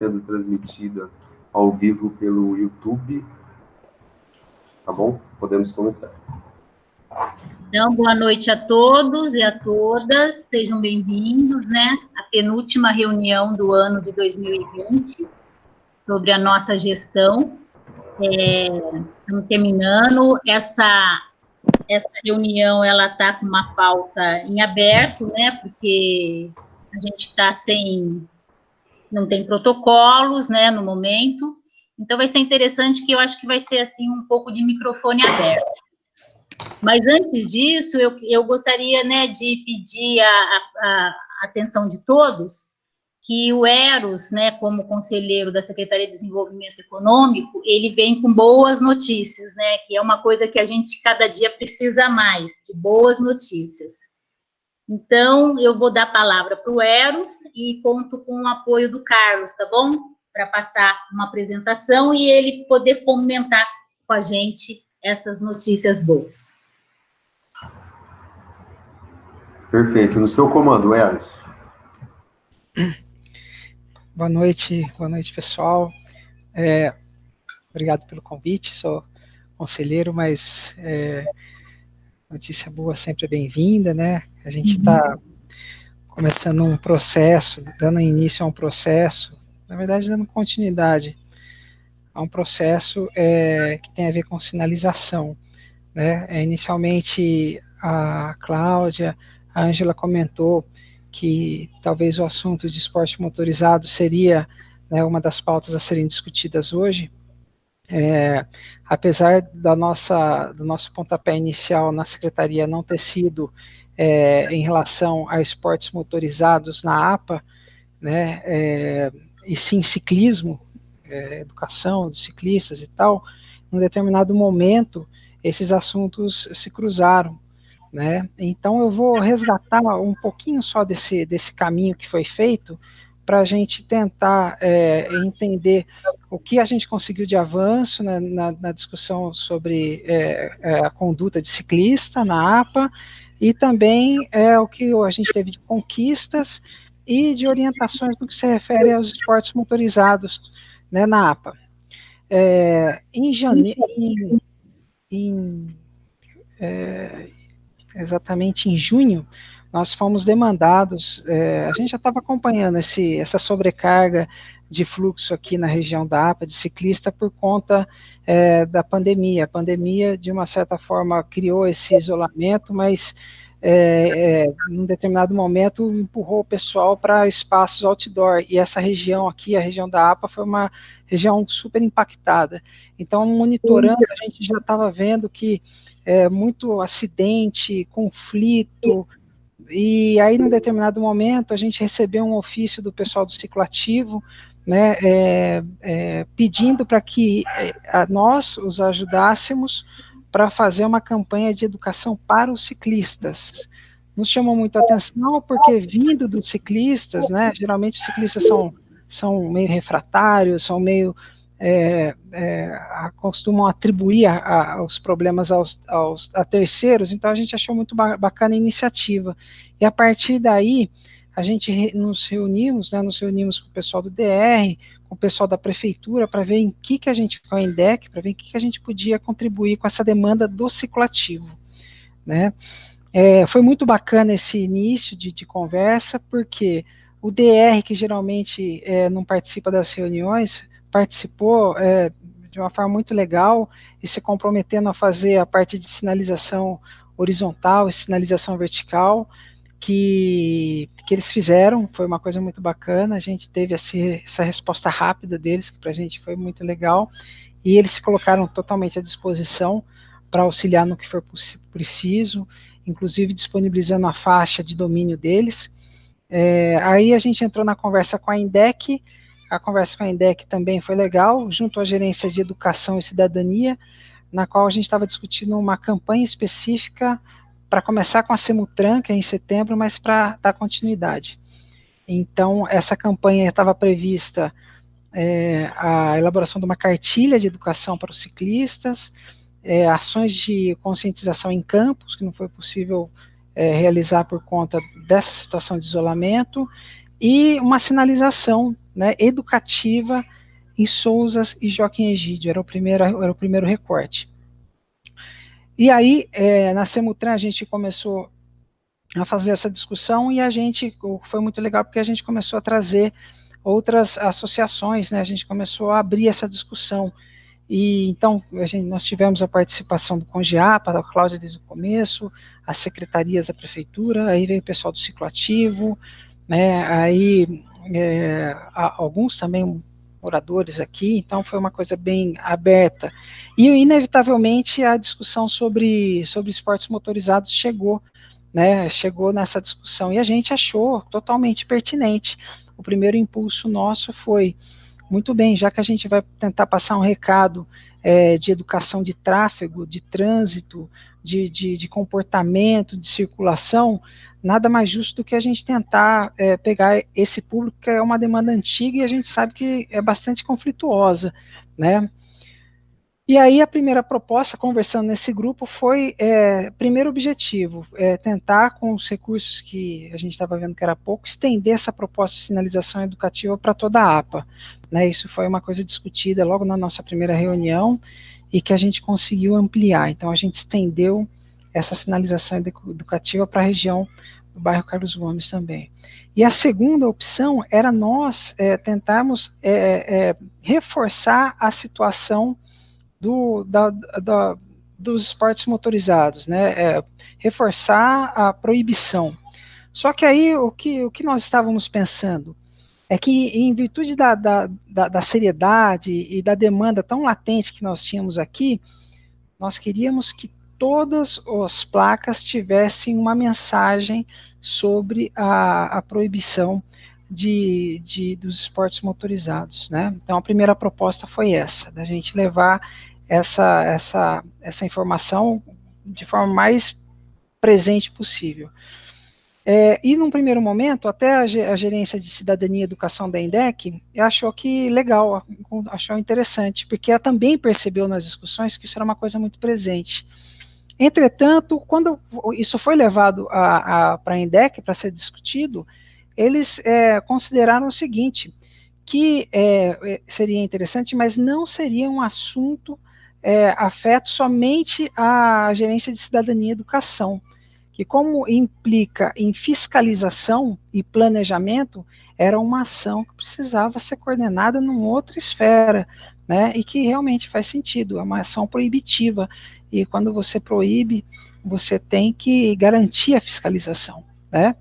sendo transmitida ao vivo pelo YouTube. Tá bom? Podemos começar. Então, boa noite a todos e a todas, sejam bem-vindos, né, à penúltima reunião do ano de 2020, sobre a nossa gestão. Estamos terminando, essa reunião, ela está com uma pauta em aberto, né, porque a gente está não tem protocolos, né, no momento, então vai ser interessante, que eu acho que vai ser, assim, um pouco de microfone aberto. Mas antes disso, eu gostaria, né, de pedir a atenção de todos, que o Eros, né, como conselheiro da Secretaria de Desenvolvimento Econômico, ele vem com boas notícias, né, que é uma coisa que a gente cada dia precisa mais, de boas notícias. Então, eu vou dar a palavra para o Eros e conto com o apoio do Carlos, tá bom? Para passar uma apresentação e ele poder comentar com a gente essas notícias boas. Perfeito. No seu comando, Eros. Boa noite, pessoal. Obrigado pelo convite, sou conselheiro, mas notícia boa sempre é bem-vinda, né? A gente está começando um processo, dando início a um processo, na verdade dando continuidade a um processo que tem a ver com sinalização, né? Inicialmente a Cláudia, a Ângela comentou que talvez o assunto de esporte motorizado seria, né, uma das pautas a serem discutidas hoje. Apesar do nosso pontapé inicial na secretaria não ter sido em relação a esportes motorizados na APA, né, e sim ciclismo, educação de ciclistas e tal, em um determinado momento esses assuntos se cruzaram, né? Então eu vou resgatar um pouquinho só desse caminho que foi feito para a gente tentar entender o que a gente conseguiu de avanço na discussão sobre a conduta de ciclista na APA e também o que a gente teve de conquistas e de orientações no que se refere aos esportes motorizados, né, na APA. Em janeiro, exatamente em junho, nós fomos demandados, a gente já estava acompanhando essa sobrecarga de fluxo aqui na região da APA, de ciclista, por conta da pandemia. A pandemia, de uma certa forma, criou esse isolamento, mas num determinado momento empurrou o pessoal para espaços outdoor, e essa região aqui, a região da APA, foi uma região super impactada. Então, monitorando, a gente já estava vendo que muito acidente, conflito, e aí, num determinado momento, a gente recebeu um ofício do pessoal do ciclativo, né, pedindo para que nós os ajudássemos para fazer uma campanha de educação para os ciclistas. Nos chamou muito a atenção, porque vindo dos ciclistas, né, geralmente os ciclistas são meio refratários, são meio costumam atribuir os problemas a terceiros, então a gente achou muito bacana a iniciativa. E a partir daí, a gente nos reunimos com o pessoal do DR, com o pessoal da prefeitura, para ver em que a gente, com a INDEC, para ver em que a gente podia contribuir com essa demanda do ciclativo, né? Foi muito bacana esse início de conversa, porque o DR, que geralmente não participa das reuniões, participou de uma forma muito legal e se comprometendo a fazer a parte de sinalização horizontal e sinalização vertical, que eles fizeram, foi uma coisa muito bacana. A gente teve essa resposta rápida deles, que para a gente foi muito legal, e eles se colocaram totalmente à disposição para auxiliar no que for preciso, inclusive disponibilizando a faixa de domínio deles. Aí a gente entrou na conversa com a INDEC. A conversa com a INDEC também foi legal, junto à Gerência de Educação e Cidadania, na qual a gente estava discutindo uma campanha específica para começar com a Semutran, que é em setembro, mas para dar continuidade. Então, essa campanha estava prevista a elaboração de uma cartilha de educação para os ciclistas, ações de conscientização em campos, que não foi possível realizar por conta dessa situação de isolamento, e uma sinalização, né, educativa em Sousas e Joaquim Egídio, era o primeiro recorte. E aí, na Semutran, a gente começou a fazer essa discussão e foi muito legal porque a gente começou a trazer outras associações, né, a gente começou a abrir essa discussão. E então nós tivemos a participação do Congeapa, da Cláudia desde o começo, as secretarias da prefeitura, aí veio o pessoal do cicloativo, né, aí alguns também moradores aqui, então foi uma coisa bem aberta. E inevitavelmente a discussão sobre esportes motorizados chegou, né, chegou nessa discussão e a gente achou totalmente pertinente. O primeiro impulso nosso foi, muito bem, já que a gente vai tentar passar um recado de educação de tráfego, de trânsito, de comportamento, de circulação, nada mais justo do que a gente tentar pegar esse público, que é uma demanda antiga e a gente sabe que é bastante conflituosa, né? E aí a primeira proposta, conversando nesse grupo, foi, primeiro objetivo, tentar, com os recursos que a gente estava vendo que era pouco, estender essa proposta de sinalização educativa para toda a APA. Né, isso foi uma coisa discutida logo na nossa primeira reunião e que a gente conseguiu ampliar. Então a gente estendeu essa sinalização educativa para a região do bairro Carlos Gomes também. E a segunda opção era nós tentarmos reforçar a situação dos esportes motorizados, né, reforçar a proibição. Só que aí o que nós estávamos pensando é que, em virtude da seriedade e da demanda tão latente que nós tínhamos aqui, nós queríamos que todas as placas tivessem uma mensagem sobre a proibição dos esportes motorizados, né? Então a primeira proposta foi essa, da gente levar essa informação de forma mais presente possível. E num primeiro momento, até a Gerência de Cidadania e Educação da INDEC achou que legal, achou interessante, porque ela também percebeu nas discussões que isso era uma coisa muito presente. Entretanto, quando isso foi levado para a INDEC para ser discutido, eles consideraram o seguinte, que seria interessante, mas não seria um assunto afeto somente à Gerência de Cidadania e Educação, que como implica em fiscalização e planejamento, era uma ação que precisava ser coordenada numa outra esfera, né, e que realmente faz sentido, é uma ação proibitiva, e quando você proíbe, você tem que garantir a fiscalização, né.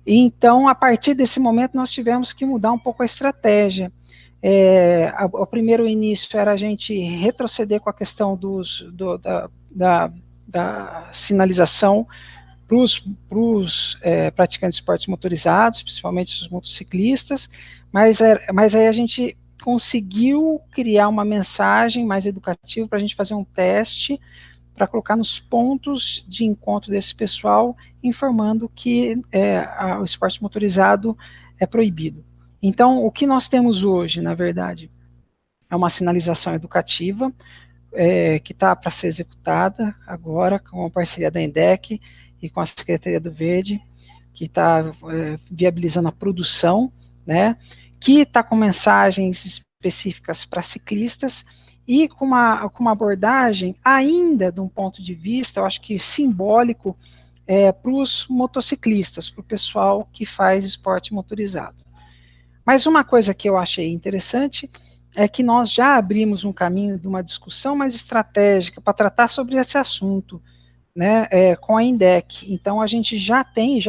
E então, a partir desse momento, nós tivemos que mudar um pouco a estratégia. O primeiro início era a gente retroceder com a questão da sinalização para os praticantes de esportes motorizados, principalmente os motociclistas, mas aí a gente conseguiu criar uma mensagem mais educativa para a gente fazer um teste, para colocar nos pontos de encontro desse pessoal, informando que o esporte motorizado é proibido. Então, o que nós temos hoje, na verdade, é uma sinalização educativa, que está para ser executada agora, com a parceria da INDEC e com a Secretaria do Verde, que está viabilizando a produção, né, que está com mensagens específicas para ciclistas, e com uma abordagem ainda de um ponto de vista, eu acho que simbólico, para os motociclistas, para o pessoal que faz esporte motorizado. Mas uma coisa que eu achei interessante é que nós já abrimos um caminho de uma discussão mais estratégica para tratar sobre esse assunto, né, com a INDEC. Então a gente já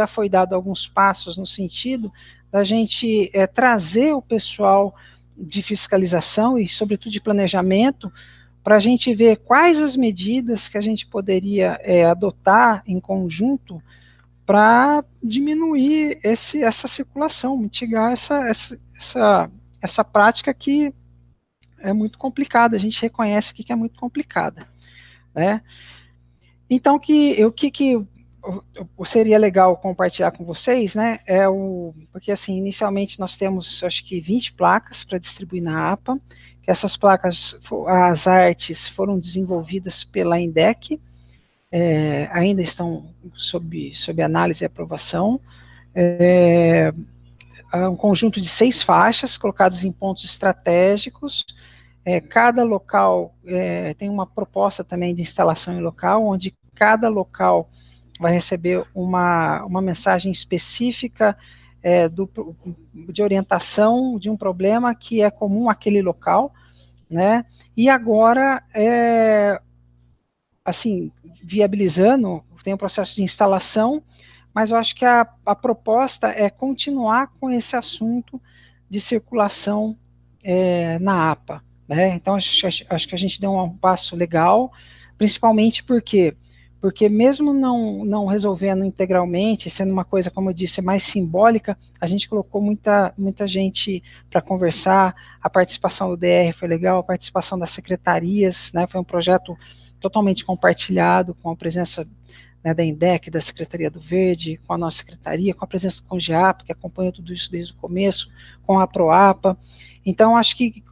foi dado alguns passos no sentido da gente trazer o pessoal de fiscalização e, sobretudo, de planejamento, para a gente ver quais as medidas que a gente poderia adotar em conjunto para diminuir essa circulação, mitigar essa prática que é muito complicada, a gente reconhece que é muito complicada, né? Então, o que seria legal compartilhar com vocês, né, porque assim, inicialmente nós temos, acho que 20 placas para distribuir na APA, que essas placas, as artes foram desenvolvidas pela INDEC, ainda estão sob análise e aprovação, um conjunto de 6 faixas, colocadas em pontos estratégicos. Cada local tem uma proposta também de instalação em local, onde cada local vai receber uma mensagem específica de orientação de um problema que é comum àquele local, né? E agora, assim, viabilizando, tem um processo de instalação, mas eu acho que a proposta é continuar com esse assunto de circulação na APA, né? Então, acho que a gente deu um passo legal, principalmente porque mesmo não resolvendo integralmente, sendo uma coisa, como eu disse, mais simbólica, a gente colocou muita gente para conversar, a participação do DR foi legal, a participação das secretarias, né, foi um projeto totalmente compartilhado, com a presença, né, da INDEC, da Secretaria do Verde, com a nossa secretaria, com a presença do CONGEAPA, que acompanha tudo isso desde o começo, com a PROAPA. Então, acho que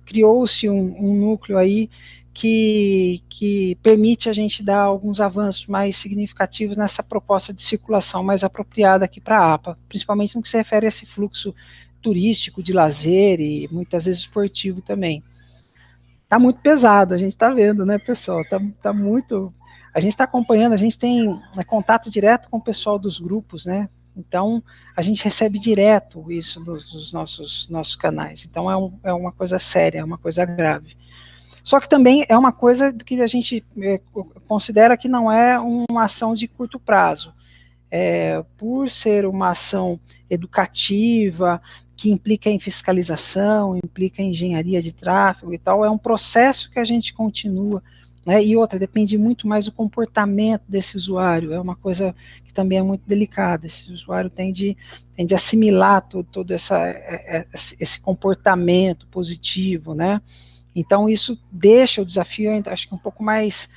criou-se um núcleo aí que permite a gente dar alguns avanços mais significativos nessa proposta de circulação mais apropriada aqui para a APA, principalmente no que se refere a esse fluxo turístico, de lazer e muitas vezes esportivo também. Está muito pesado, a gente está vendo, né, pessoal? Tá muito... A gente está acompanhando, a gente tem contato direto com o pessoal dos grupos, né? Então, a gente recebe direto isso dos nossos canais. Então, é uma coisa séria, é uma coisa grave. Só que também é uma coisa que a gente considera que não é uma ação de curto prazo. Por ser uma ação educativa, que implica em fiscalização, implica em engenharia de tráfego e tal, é um processo que a gente continua, né? E outra, depende muito mais do comportamento desse usuário, é uma coisa que também é muito delicada, esse usuário tende a assimilar todo esse comportamento positivo, né? Então, isso deixa o desafio, acho que um pouco mais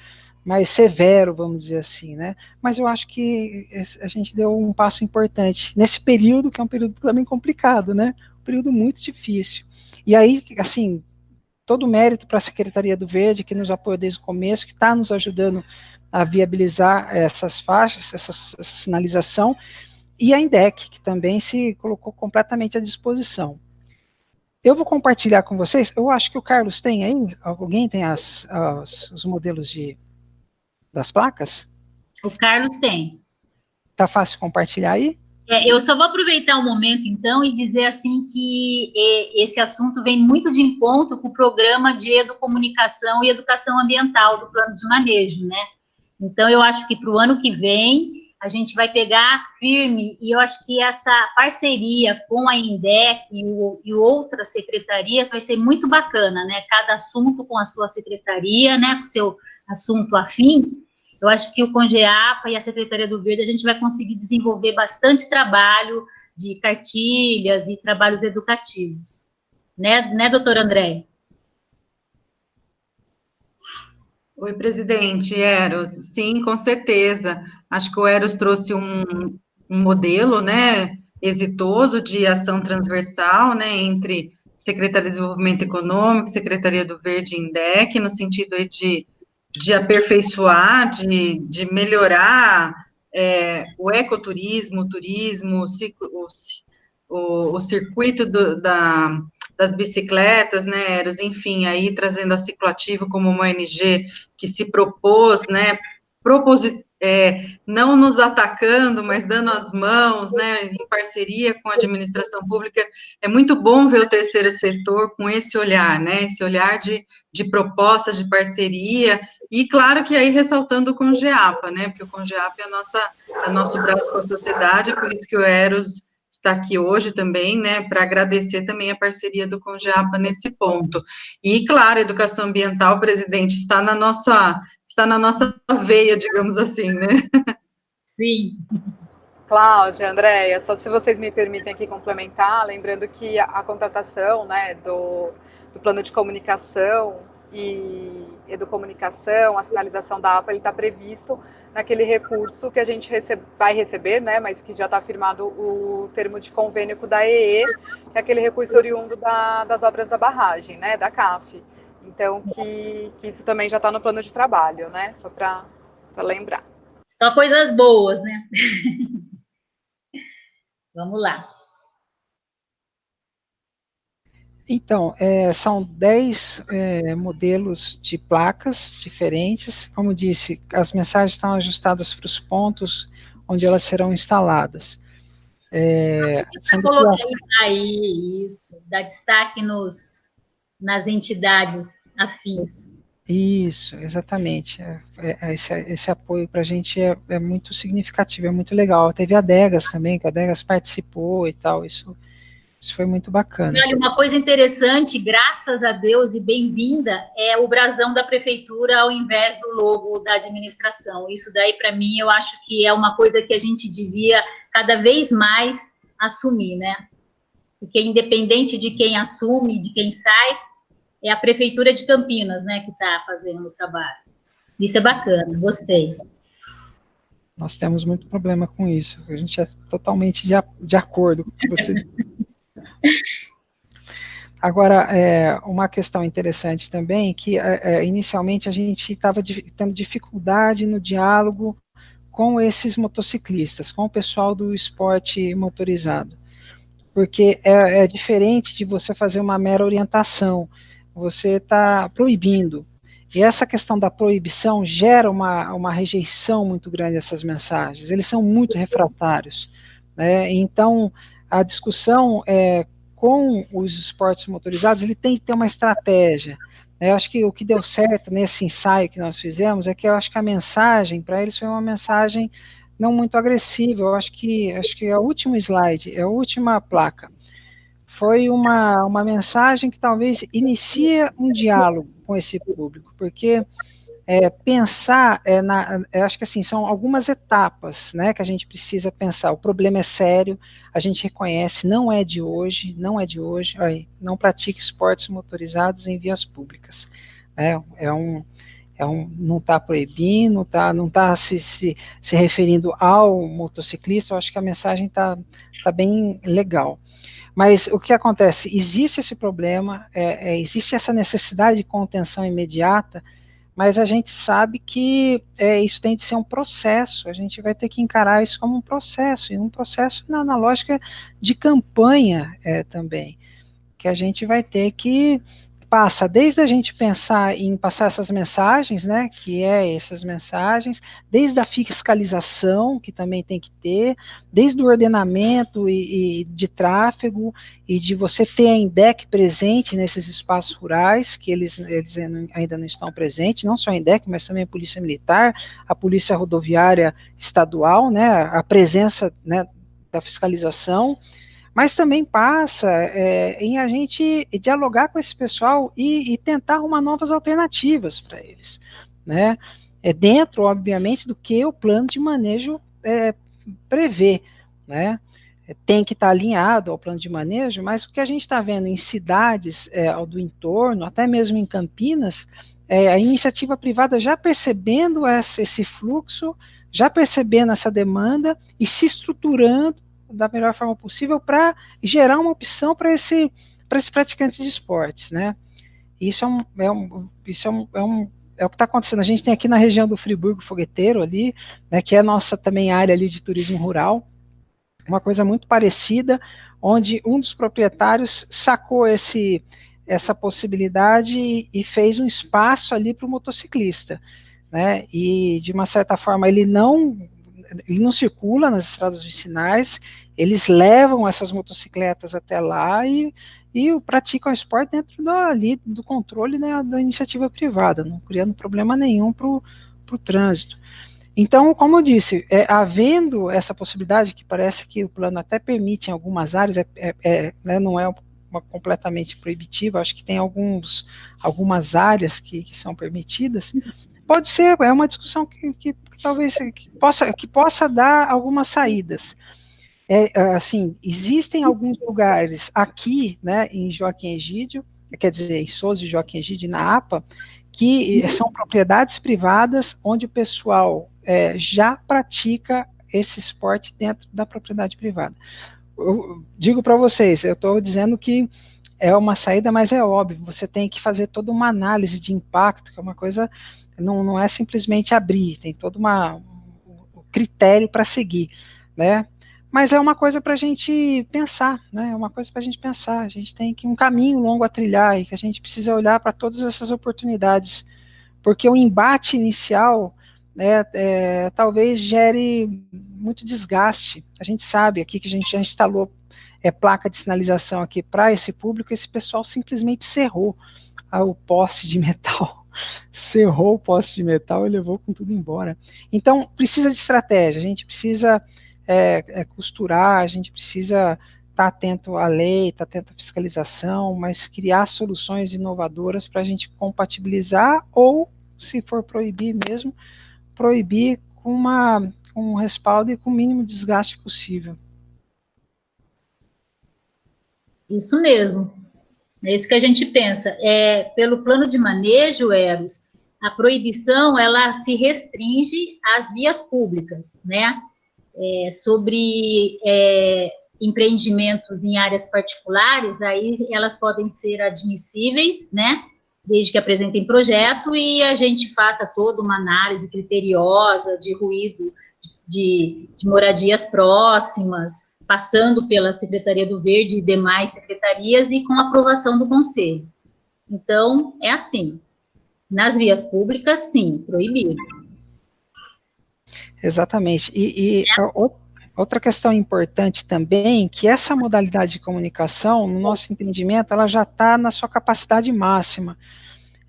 severo, vamos dizer assim, né? Mas eu acho que a gente deu um passo importante nesse período, que é um período também complicado, né? Um período muito difícil. E aí, assim, todo o mérito para a Secretaria do Verde, que nos apoia desde o começo, que está nos ajudando a viabilizar essas faixas, essa sinalização, e a INDEC, que também se colocou completamente à disposição. Eu vou compartilhar com vocês, eu acho que o Carlos tem aí, alguém tem os modelos das placas? O Carlos tem. Tá fácil compartilhar aí? Eu só vou aproveitar um momento, então, e dizer assim que esse assunto vem muito de encontro com o programa de educomunicação e educação ambiental do Plano de Manejo, né? Então, eu acho que para o ano que vem a gente vai pegar firme, e eu acho que essa parceria com a INDEC e outras secretarias vai ser muito bacana, né? Cada assunto com a sua secretaria, né? Com o seu assunto afim. Eu acho que o CONGEAPA e a Secretaria do Verde, a gente vai conseguir desenvolver bastante trabalho de cartilhas e trabalhos educativos. Né, doutora André? Oi, presidente, Eros. Sim, com certeza. Acho que o Eros trouxe um modelo, né, exitoso de ação transversal, né, entre Secretaria de Desenvolvimento Econômico, Secretaria do Verde e INDEC, no sentido de aperfeiçoar, de melhorar o ecoturismo, o turismo, o circuito das bicicletas, né, Eros, enfim, aí trazendo a Cicloativo como uma ONG que se propôs, né, não nos atacando, mas dando as mãos, né, em parceria com a administração pública. É muito bom ver o terceiro setor com esse olhar, né, esse olhar de propostas, de parceria, e claro que aí ressaltando o CONGEAPA, né, porque o CONGEAPA é nosso braço com a sociedade, é por isso que o Eros está aqui hoje também, né, para agradecer também a parceria do CONGEAPA nesse ponto. E, claro, a educação ambiental, presidente, está na nossa veia, digamos assim, né? Sim. Cláudia, Andréia, só se vocês me permitem aqui complementar, lembrando que a contratação, né, do plano de comunicação e educomunicação, a sinalização da APA, ele está previsto naquele recurso que a gente vai receber, né, mas que já está firmado o termo de convênio com o da EE, que é aquele recurso oriundo das obras da barragem, né, da CAF. Então, que isso também já está no plano de trabalho, né, só para lembrar. Só coisas boas, né? Vamos lá. Então, são 10 modelos de placas diferentes. Como disse, as mensagens estão ajustadas para os pontos onde elas serão instaladas. Sendo colocar aí, isso, dar destaque nas entidades afins. Isso, exatamente. Esse apoio para a gente é muito significativo, é muito legal. Teve a Degas também, que a Degas participou e tal, isso foi muito bacana. Olha, uma coisa interessante, graças a Deus e bem-vinda, é o brasão da prefeitura ao invés do logo da administração. Isso daí, para mim, eu acho que é uma coisa que a gente devia cada vez mais assumir, né? Porque independente de quem assume, de quem sai, é a prefeitura de Campinas, né, que está fazendo o trabalho. Isso é bacana, gostei. Nós temos muito problema com isso. A gente é totalmente de acordo com você. Agora, uma questão interessante também, que inicialmente a gente estava tendo dificuldade no diálogo com esses motociclistas, com o pessoal do esporte motorizado, porque é diferente de você fazer uma mera orientação, você está proibindo, e essa questão da proibição gera uma rejeição muito grande dessas mensagens, eles são muito refratários, né? Então, a discussão com os esportes motorizados, ele tem que ter uma estratégia. Eu acho que o que deu certo nesse ensaio que nós fizemos é que eu acho que a mensagem para eles foi uma mensagem não muito agressiva. Eu acho que é o último slide, é a última placa. Foi uma mensagem que talvez inicia um diálogo com esse público, porque pensar, eu acho que assim, são algumas etapas, né, que a gente precisa pensar. O problema é sério, a gente reconhece, não é de hoje, aí, não pratique esportes motorizados em vias públicas. Não está proibindo, não tá se referindo ao motociclista. Eu acho que a mensagem tá bem legal. Mas o que acontece? Existe esse problema, existe essa necessidade de contenção imediata, mas a gente sabe que isso tem de ser um processo, a gente vai ter que encarar isso como um processo, e um processo na lógica de campanha também, que a gente vai ter que passa desde a gente pensar em passar essas mensagens, né, que essas mensagens, desde a fiscalização, que também tem que ter, desde o ordenamento e de tráfego, e de você ter a INDEC presente nesses espaços rurais, que eles ainda não estão presentes, não só a INDEC, mas também a Polícia Militar, a Polícia Rodoviária Estadual, né, a presença, né, da fiscalização, mas também passa em a gente dialogar com esse pessoal e tentar arrumar novas alternativas para eles, né? Dentro, obviamente, do que o plano de manejo prevê, né? Tem que estar alinhado ao plano de manejo, mas o que a gente está vendo em cidades do entorno, até mesmo em Campinas, a iniciativa privada já percebendo esse fluxo, já percebendo essa demanda e se estruturando da melhor forma possível para gerar uma opção para esse praticante de esportes, né? Isso é o que está acontecendo. A gente tem aqui na região do Friburgo Fogueteiro ali, né, que é a nossa também área ali de turismo rural, uma coisa muito parecida, onde um dos proprietários sacou essa possibilidade e fez um espaço ali para o motociclista, né? E de uma certa forma ele não circula nas estradas vicinais, eles levam essas motocicletas até lá e praticam o esporte dentro do controle, né, da iniciativa privada, não criando problema nenhum para o trânsito. Então, como eu disse, havendo essa possibilidade, que parece que o plano até permite em algumas áreas, né, não é completamente proibitiva, acho que tem algumas áreas que são permitidas, pode ser, é uma discussão que talvez que possa dar algumas saídas. Assim, existem alguns lugares aqui, né, em Joaquim Egídio, quer dizer, em Souza e Joaquim Egídio, na APA, que são propriedades privadas onde o pessoal já pratica esse esporte dentro da propriedade privada. Eu digo para vocês, eu estou dizendo que é uma saída, mas é óbvio, você tem que fazer toda uma análise de impacto, que é uma coisa, não é simplesmente abrir, tem todo um critério para seguir, né? mas é uma coisa para a gente pensar, né? É uma coisa para a gente pensar. A gente tem um caminho longo a trilhar e que a gente precisa olhar para todas essas oportunidades, porque o embate inicial, né, talvez gere muito desgaste. A gente sabe aqui que a gente já instalou placa de sinalização aqui para esse público, esse pessoal simplesmente cerrou o poste de metal, cerrou o poste de metal e levou com tudo embora. Então, precisa de estratégia, a gente precisa costurar, a gente precisa estar atento à lei, estar atento à fiscalização, mas criar soluções inovadoras para a gente compatibilizar ou, se for proibir mesmo, proibir com um respaldo e com o mínimo desgaste possível. Isso mesmo. É isso que a gente pensa. Pelo plano de manejo, Eros, a proibição, ela se restringe às vias públicas, né? Sobre empreendimentos em áreas particulares, aí elas podem ser admissíveis, né? Desde que apresentem projeto e a gente faça toda uma análise criteriosa de ruído, de moradias próximas, passando pela Secretaria do Verde e demais secretarias e com aprovação do Conselho. Então, é assim. Nas vias públicas, sim, proibido. Exatamente. E outra questão importante também, que essa modalidade de comunicação, no nosso entendimento, ela já está na sua capacidade máxima.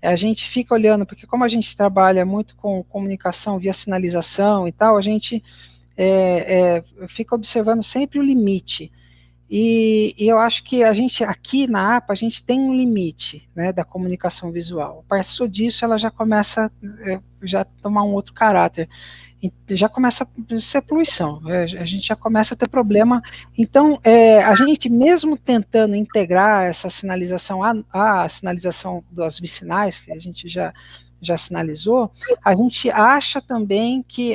A gente fica olhando, porque como a gente trabalha muito com comunicação via sinalização e tal, a gente fica observando sempre o limite. E eu acho que a gente, aqui na APA, a gente tem um limite, né, da comunicação visual. Passou disso, ela já começa a tomar um outro caráter. Já começa a ser poluição, a gente já começa a ter problema. Então, a gente mesmo tentando integrar essa sinalização à sinalização das vicinais, que a gente já sinalizou, a gente acha também que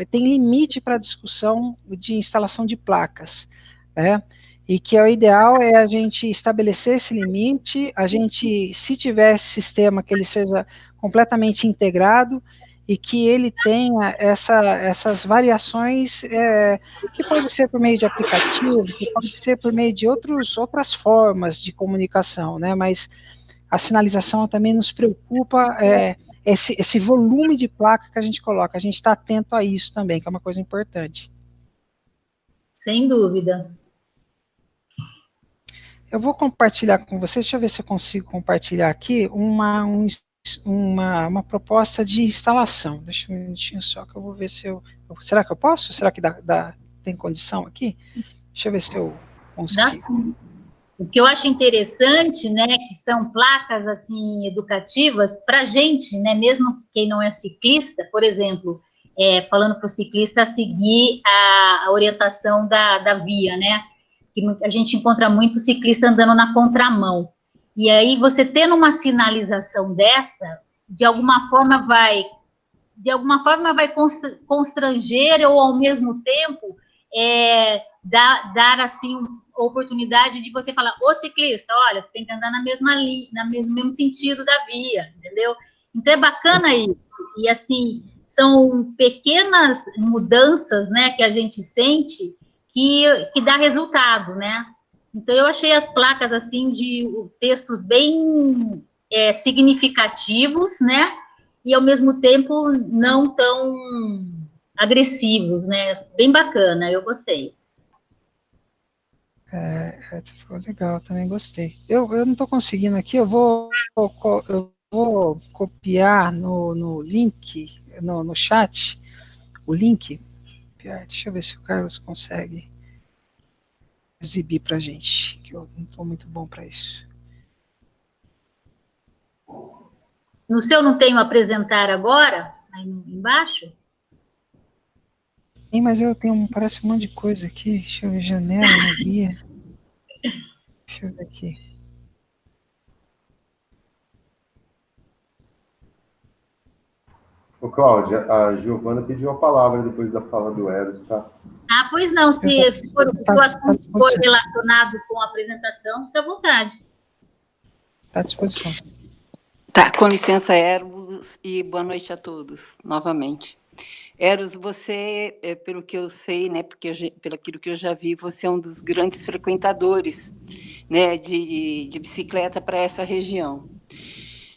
tem limite para a discussão de instalação de placas, né? E que o ideal é a gente estabelecer esse limite, a gente, se tiver esse sistema, que ele seja completamente integrado e que ele tenha essas variações que pode ser por meio de aplicativo, que pode ser por meio de outras formas de comunicação, né? Mas a sinalização também nos preocupa, esse volume de placa que a gente coloca, a gente está atento a isso também, que é uma coisa importante. Sem dúvida. Eu vou compartilhar com vocês, deixa eu ver se eu consigo compartilhar aqui uma proposta de instalação. Deixa um minutinho só que eu vou ver se será que eu posso? Será que tem condição aqui? Deixa eu ver se eu consigo. O que eu acho interessante, né, que são placas, assim, educativas para a gente, né, mesmo quem não é ciclista, por exemplo, falando para o ciclista seguir a orientação da via, né, que a gente encontra muito ciclista andando na contramão. E aí, você tendo uma sinalização dessa, de alguma forma vai constranger ou, ao mesmo tempo, dar assim, oportunidade de você falar, ô ciclista, olha, você tem que andar no mesmo sentido da via, entendeu? Então, é bacana isso. E, assim, são pequenas mudanças, né, que a gente sente que dá resultado, né? Então, eu achei as placas, assim, de textos bem significativos, né? E, ao mesmo tempo, não tão agressivos, né? Bem bacana, eu gostei. Ficou legal, também gostei. Eu não estou conseguindo aqui, eu vou copiar no link, no chat, o link. Deixa eu ver se o Carlos consegue exibir para a gente, que eu não estou muito bom para isso. No seu não tem o apresentar agora? Aí embaixo? Sim, mas eu tenho, parece um monte de coisa aqui. Deixa eu ver, janela, na guia. Deixa eu ver aqui. Ô, Cláudia, a Giovana pediu a palavra depois da fala do Eros, tá? Ah, pois não, se o assunto for relacionado com a apresentação, fica à vontade. Está à disposição. Tá, com licença, Eros, e boa noite a todos, novamente. Eros, você, pelo que eu sei, né, pelo aquilo que eu já vi, você é um dos grandes frequentadores, né, de bicicleta para essa região.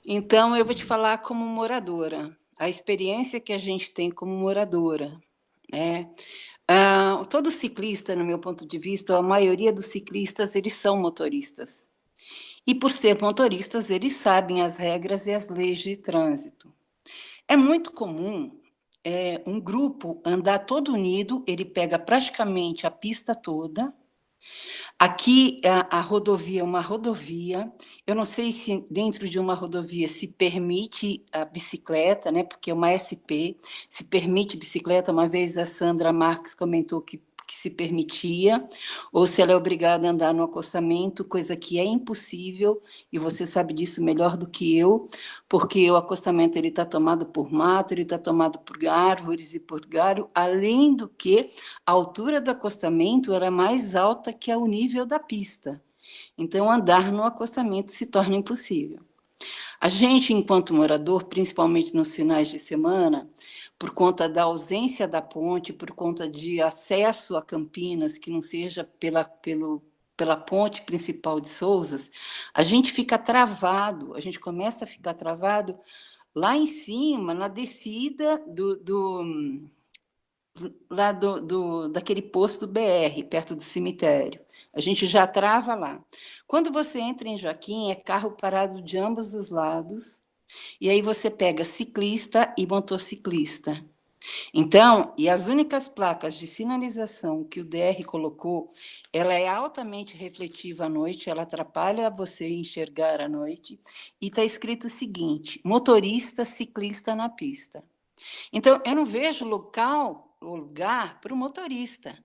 Então, eu vou te falar como moradora, a experiência que a gente tem como moradora, né? Todo ciclista, no meu ponto de vista, a maioria dos ciclistas, eles são motoristas. E, por ser motoristas, eles sabem as regras e as leis de trânsito. É muito comum um grupo andar todo unido, ele pega praticamente a pista toda. Aqui, a rodovia é uma rodovia. Eu não sei se dentro de uma rodovia se permite a bicicleta, né? Porque é uma SP, se permite bicicleta. Uma vez a Sandra Marques comentou que se permitia, ou se ela é obrigada a andar no acostamento, coisa que é impossível, e você sabe disso melhor do que eu, porque o acostamento está tomado por mato, ele está tomado por árvores e por galho, além do que a altura do acostamento era mais alta que o nível da pista. Então, andar no acostamento se torna impossível. A gente, enquanto morador, principalmente nos finais de semana, por conta da ausência da ponte, por conta de acesso a Campinas, que não seja pela ponte principal de Sousas, a gente fica travado, a gente começa a ficar travado lá em cima, na descida daquele posto BR, perto do cemitério. A gente já trava lá. Quando você entra em Joaquim, é carro parado de ambos os lados, e aí você pega ciclista e motociclista. Então, e as únicas placas de sinalização que o DR colocou, ela é altamente refletiva à noite, ela atrapalha você enxergar à noite, e está escrito o seguinte: motorista, ciclista na pista. Então, eu não vejo lugar para o motorista.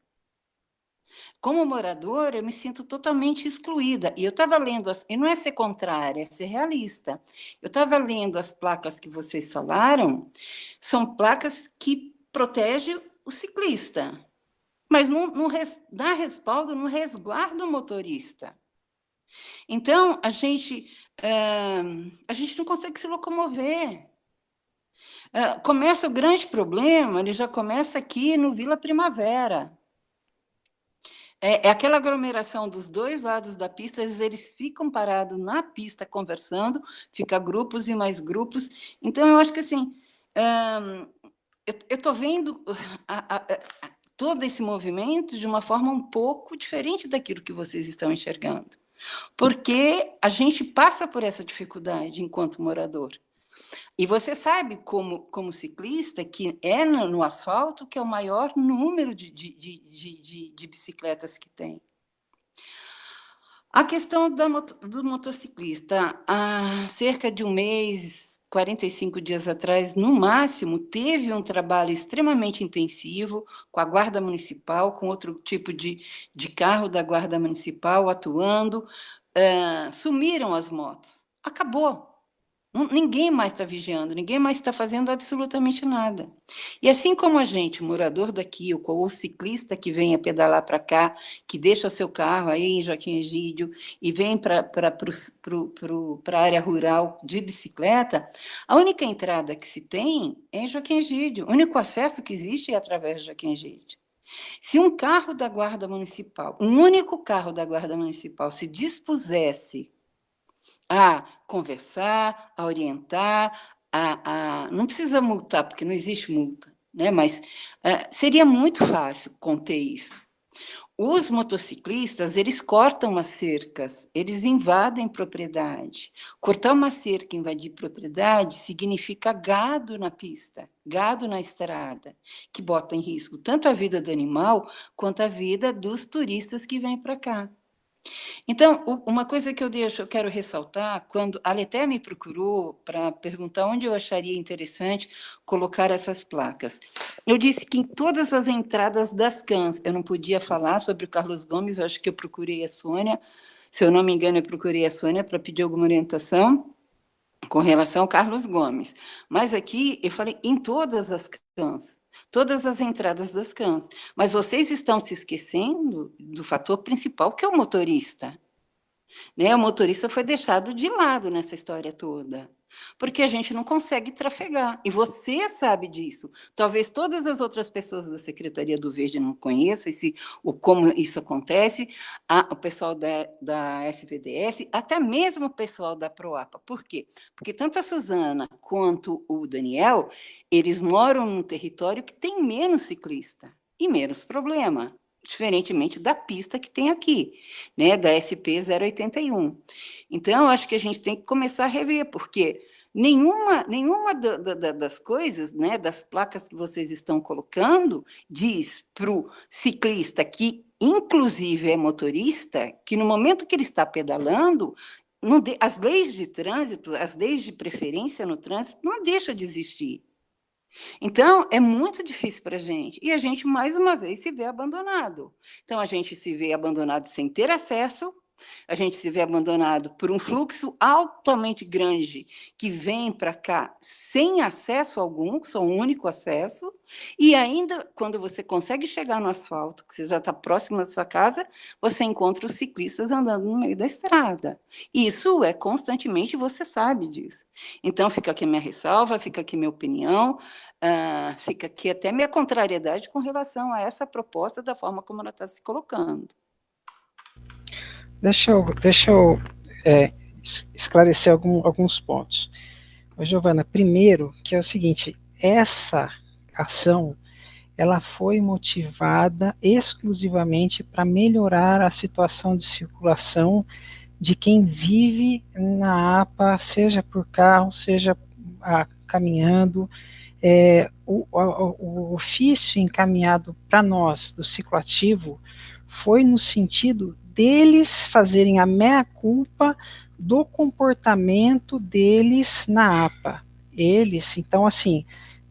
Como moradora, eu me sinto totalmente excluída. E eu estava lendo, e não é ser contrária, é ser realista. Eu estava lendo as placas que vocês falaram, são placas que protegem o ciclista, mas não dá respaldo, não resguarda o motorista. Então, a gente não consegue se locomover. Começa o grande problema, ele já começa aqui no Vila Primavera. É aquela aglomeração dos dois lados da pista, eles ficam parados na pista conversando, fica grupos e mais grupos. Então, eu acho que assim, eu estou vendo todo esse movimento de uma forma um pouco diferente daquilo que vocês estão enxergando, porque a gente passa por essa dificuldade enquanto morador. E você sabe, como ciclista, que é no asfalto que é o maior número de bicicletas que tem. A questão do motociclista, há cerca de um mês, 45 dias atrás, no máximo, teve um trabalho extremamente intensivo com a Guarda Municipal, com outro tipo de carro da Guarda Municipal atuando, sumiram as motos. Acabou. Ninguém mais está vigiando, ninguém mais está fazendo absolutamente nada. E assim como a gente, morador daqui, ou ciclista que vem a pedalar para cá, que deixa o seu carro aí em Joaquim Egídio e vem para a área rural de bicicleta, a única entrada que se tem é em Joaquim Egídio. O único acesso que existe é através de Joaquim Egídio. Se um carro da Guarda Municipal, um único carro da Guarda Municipal se dispusesse a conversar, a orientar, não precisa multar, porque não existe multa, né? Mas seria muito fácil conter isso. Os motociclistas, eles cortam as cercas, eles invadem propriedade. Cortar uma cerca e invadir propriedade significa gado na pista, gado na estrada, que bota em risco tanto a vida do animal quanto a vida dos turistas que vêm para cá. Então, uma coisa que eu quero ressaltar, quando a Leté me procurou para perguntar onde eu acharia interessante colocar essas placas, eu disse que em todas as entradas das CANs, eu não podia falar sobre o Carlos Gomes, eu acho que eu procurei a Sônia, se eu não me engano, eu procurei a Sônia para pedir alguma orientação com relação ao Carlos Gomes. Mas aqui eu falei em todas as CANs, todas as entradas das CANs. Mas vocês estão se esquecendo do fator principal, que é o motorista. né? O motorista foi deixado de lado nessa história toda, porque a gente não consegue trafegar, e você sabe disso. Talvez todas as outras pessoas da Secretaria do Verde não conheçam como isso acontece, o pessoal da SVDS, até mesmo o pessoal da Proapa. Por quê? Porque tanto a Suzana quanto o Daniel, eles moram num território que tem menos ciclista e menos problema, diferentemente da pista que tem aqui, né, da SP 081. Então, acho que a gente tem que começar a rever, porque nenhuma das coisas, né, das placas que vocês estão colocando, diz para o ciclista, que inclusive é motorista, que no momento que ele está pedalando, as leis de trânsito, as leis de preferência no trânsito, não deixam de existir. Então, é muito difícil para a gente. E a gente, mais uma vez, se vê abandonado. Então, a gente se vê abandonado sem ter acesso, a gente se vê abandonado por um fluxo altamente grande que vem para cá sem acesso algum, só um único acesso, e ainda, quando você consegue chegar no asfalto, que você já está próximo da sua casa, você encontra os ciclistas andando no meio da estrada. Isso é constantemente, você sabe disso. Então, fica aqui a minha ressalva, fica aqui minha opinião, fica aqui até minha contrariedade com relação a essa proposta da forma como ela está se colocando. Deixa eu esclarecer alguns pontos. Giovana, primeiro, que é o seguinte, essa ação, ela foi motivada exclusivamente para melhorar a situação de circulação de quem vive na APA, seja por carro, seja caminhando. O ofício encaminhado para nós, do cicloativo, foi no sentido deles fazerem a meia-culpa do comportamento deles na APA. Então, assim,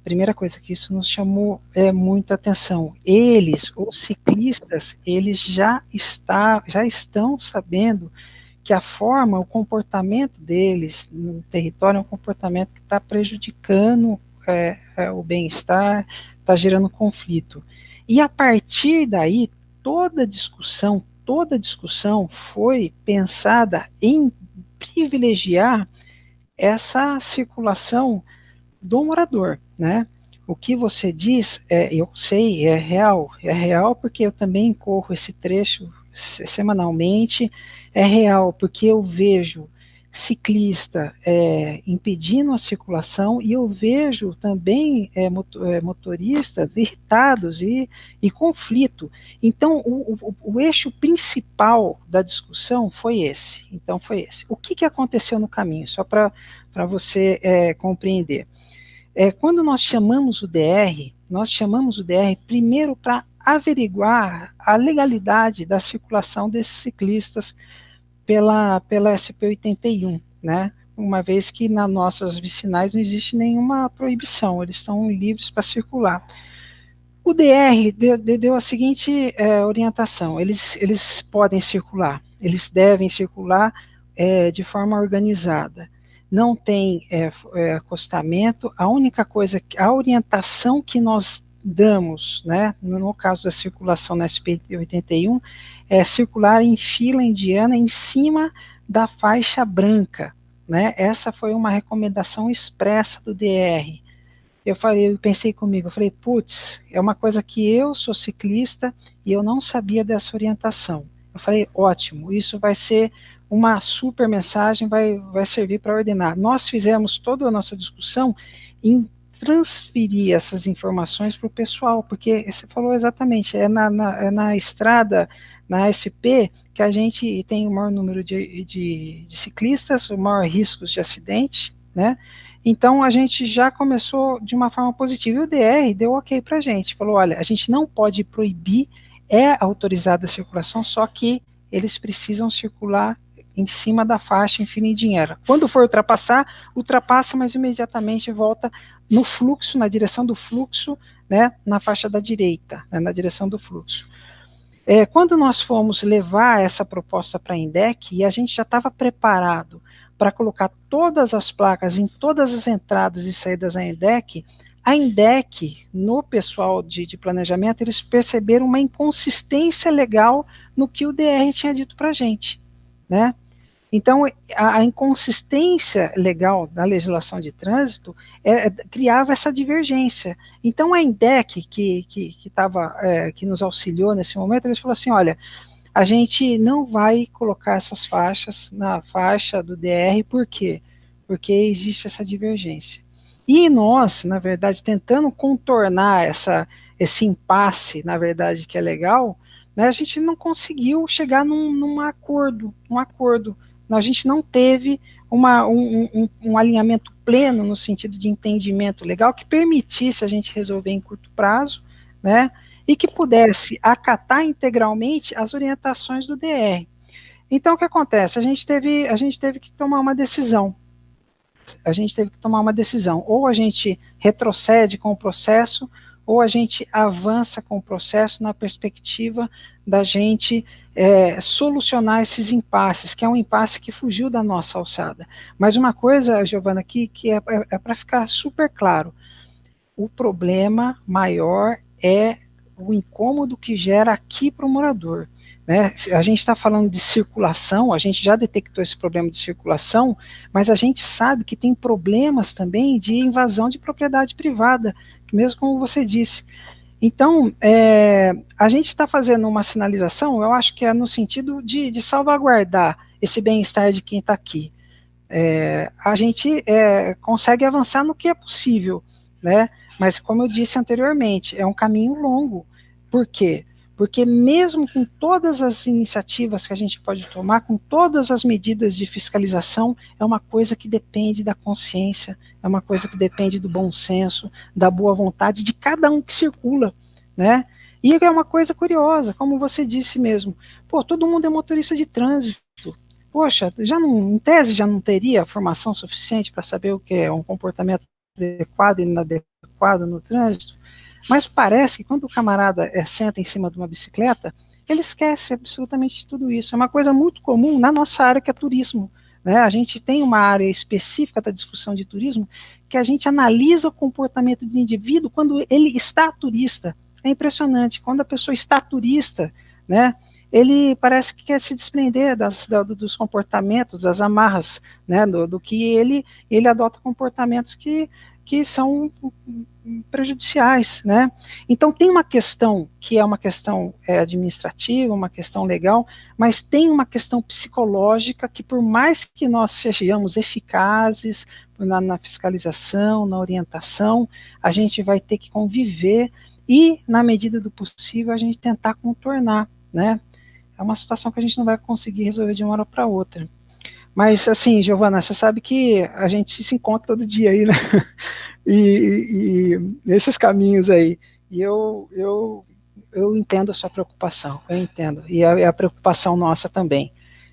primeira coisa que isso nos chamou muita atenção. Os ciclistas, eles já estão sabendo que o comportamento deles no território é um comportamento que está prejudicando o bem-estar, está gerando conflito. E a partir daí, toda discussão foi pensada em privilegiar essa circulação do morador, né? O que você diz, eu sei, é real porque eu também corro esse trecho semanalmente, é real porque eu vejo ciclista impedindo a circulação, e eu vejo também motoristas irritados e conflito. Então, o eixo principal da discussão foi esse. O que aconteceu no caminho? Só para você compreender. Quando nós chamamos o DR primeiro para averiguar a legalidade da circulação desses ciclistas pela SP81, né? Uma vez que nas nossas vicinais não existe nenhuma proibição, eles estão livres para circular. O DR deu a seguinte orientação: eles podem circular, eles devem circular de forma organizada. Não tem acostamento. A única coisa, a orientação que nós damos, né, no caso da circulação na SP81, é circular em fila indiana em cima da faixa branca, né? Essa foi uma recomendação expressa do DR. Eu pensei comigo, putz, é uma coisa que eu sou ciclista e eu não sabia dessa orientação. Eu falei, ótimo, isso vai ser uma super mensagem, vai servir para ordenar. Nós fizemos toda a nossa discussão em transferir essas informações para o pessoal, porque você falou exatamente, na estrada, na SP, que a gente tem o maior número de ciclistas, o maior riscos de acidente, né? Então, a gente já começou de uma forma positiva, e o DR deu ok para a gente, falou, olha, a gente não pode proibir, é autorizada a circulação, só que eles precisam circular em cima da faixa em fila indiana. Quando for ultrapassa, mas imediatamente volta no fluxo, na direção do fluxo, né, na faixa da direita, né, na direção do fluxo. Quando nós fomos levar essa proposta para a INDEC, e a gente já estava preparado para colocar todas as placas em todas as entradas e saídas da INDEC, a INDEC, no pessoal de planejamento, eles perceberam uma inconsistência legal no que o DR tinha dito para a gente, né? Então, a inconsistência legal da legislação de trânsito criava essa divergência. Então, a INDEC, que nos auxiliou nesse momento, eles falou assim, olha, a gente não vai colocar essas faixas na faixa do DR, por quê? Porque existe essa divergência. E nós, na verdade, tentando contornar esse impasse, na verdade, que é legal, né, a gente não conseguiu chegar num acordo. A gente não teve um alinhamento pleno no sentido de entendimento legal que permitisse a gente resolver em curto prazo, né, e que pudesse acatar integralmente as orientações do DR. Então, o que acontece? A gente teve que tomar uma decisão. Ou a gente retrocede com o processo, ou a gente avança com o processo na perspectiva da gente solucionar esses impasses, que é um impasse que fugiu da nossa alçada. Mas uma coisa, Giovana, aqui, que é para ficar super claro, o problema maior é o incômodo que gera aqui para o morador. Né? A gente está falando de circulação, a gente já detectou esse problema de circulação, mas a gente sabe que tem problemas também de invasão de propriedade privada, mesmo como você disse. Então, a gente está fazendo uma sinalização, eu acho que é no sentido de salvaguardar esse bem-estar de quem está aqui. A gente consegue avançar no que é possível, né? Mas, como eu disse anteriormente, é um caminho longo. Por quê? Porque mesmo com todas as iniciativas que a gente pode tomar, com todas as medidas de fiscalização, é uma coisa que depende da consciência, é uma coisa que depende do bom senso, da boa vontade de cada um que circula, né? E é uma coisa curiosa, como você disse mesmo, todo mundo é motorista de trânsito. Poxa, em tese já não teria formação suficiente para saber o que é um comportamento adequado e inadequado no trânsito? Mas parece que quando o camarada senta em cima de uma bicicleta, ele esquece absolutamente tudo isso. É uma coisa muito comum na nossa área, que é turismo. Né? A gente tem uma área específica da discussão de turismo, que a gente analisa o comportamento do indivíduo quando ele está turista. É impressionante. Quando a pessoa está turista, né, ele parece que quer se desprender dos comportamentos, das amarras, né, do que ele adota comportamentos que são prejudiciais, né? Então tem uma questão que é uma questão administrativa, uma questão legal, mas tem uma questão psicológica que, por mais que nós sejamos eficazes na fiscalização, na orientação, a gente vai ter que conviver e, na medida do possível, a gente tentar contornar, né? É uma situação que a gente não vai conseguir resolver de uma hora para outra. Mas, assim, Giovana, você sabe que a gente se encontra todo dia aí, né? E nesses caminhos aí. E eu entendo a sua preocupação, eu entendo. E é a preocupação nossa também.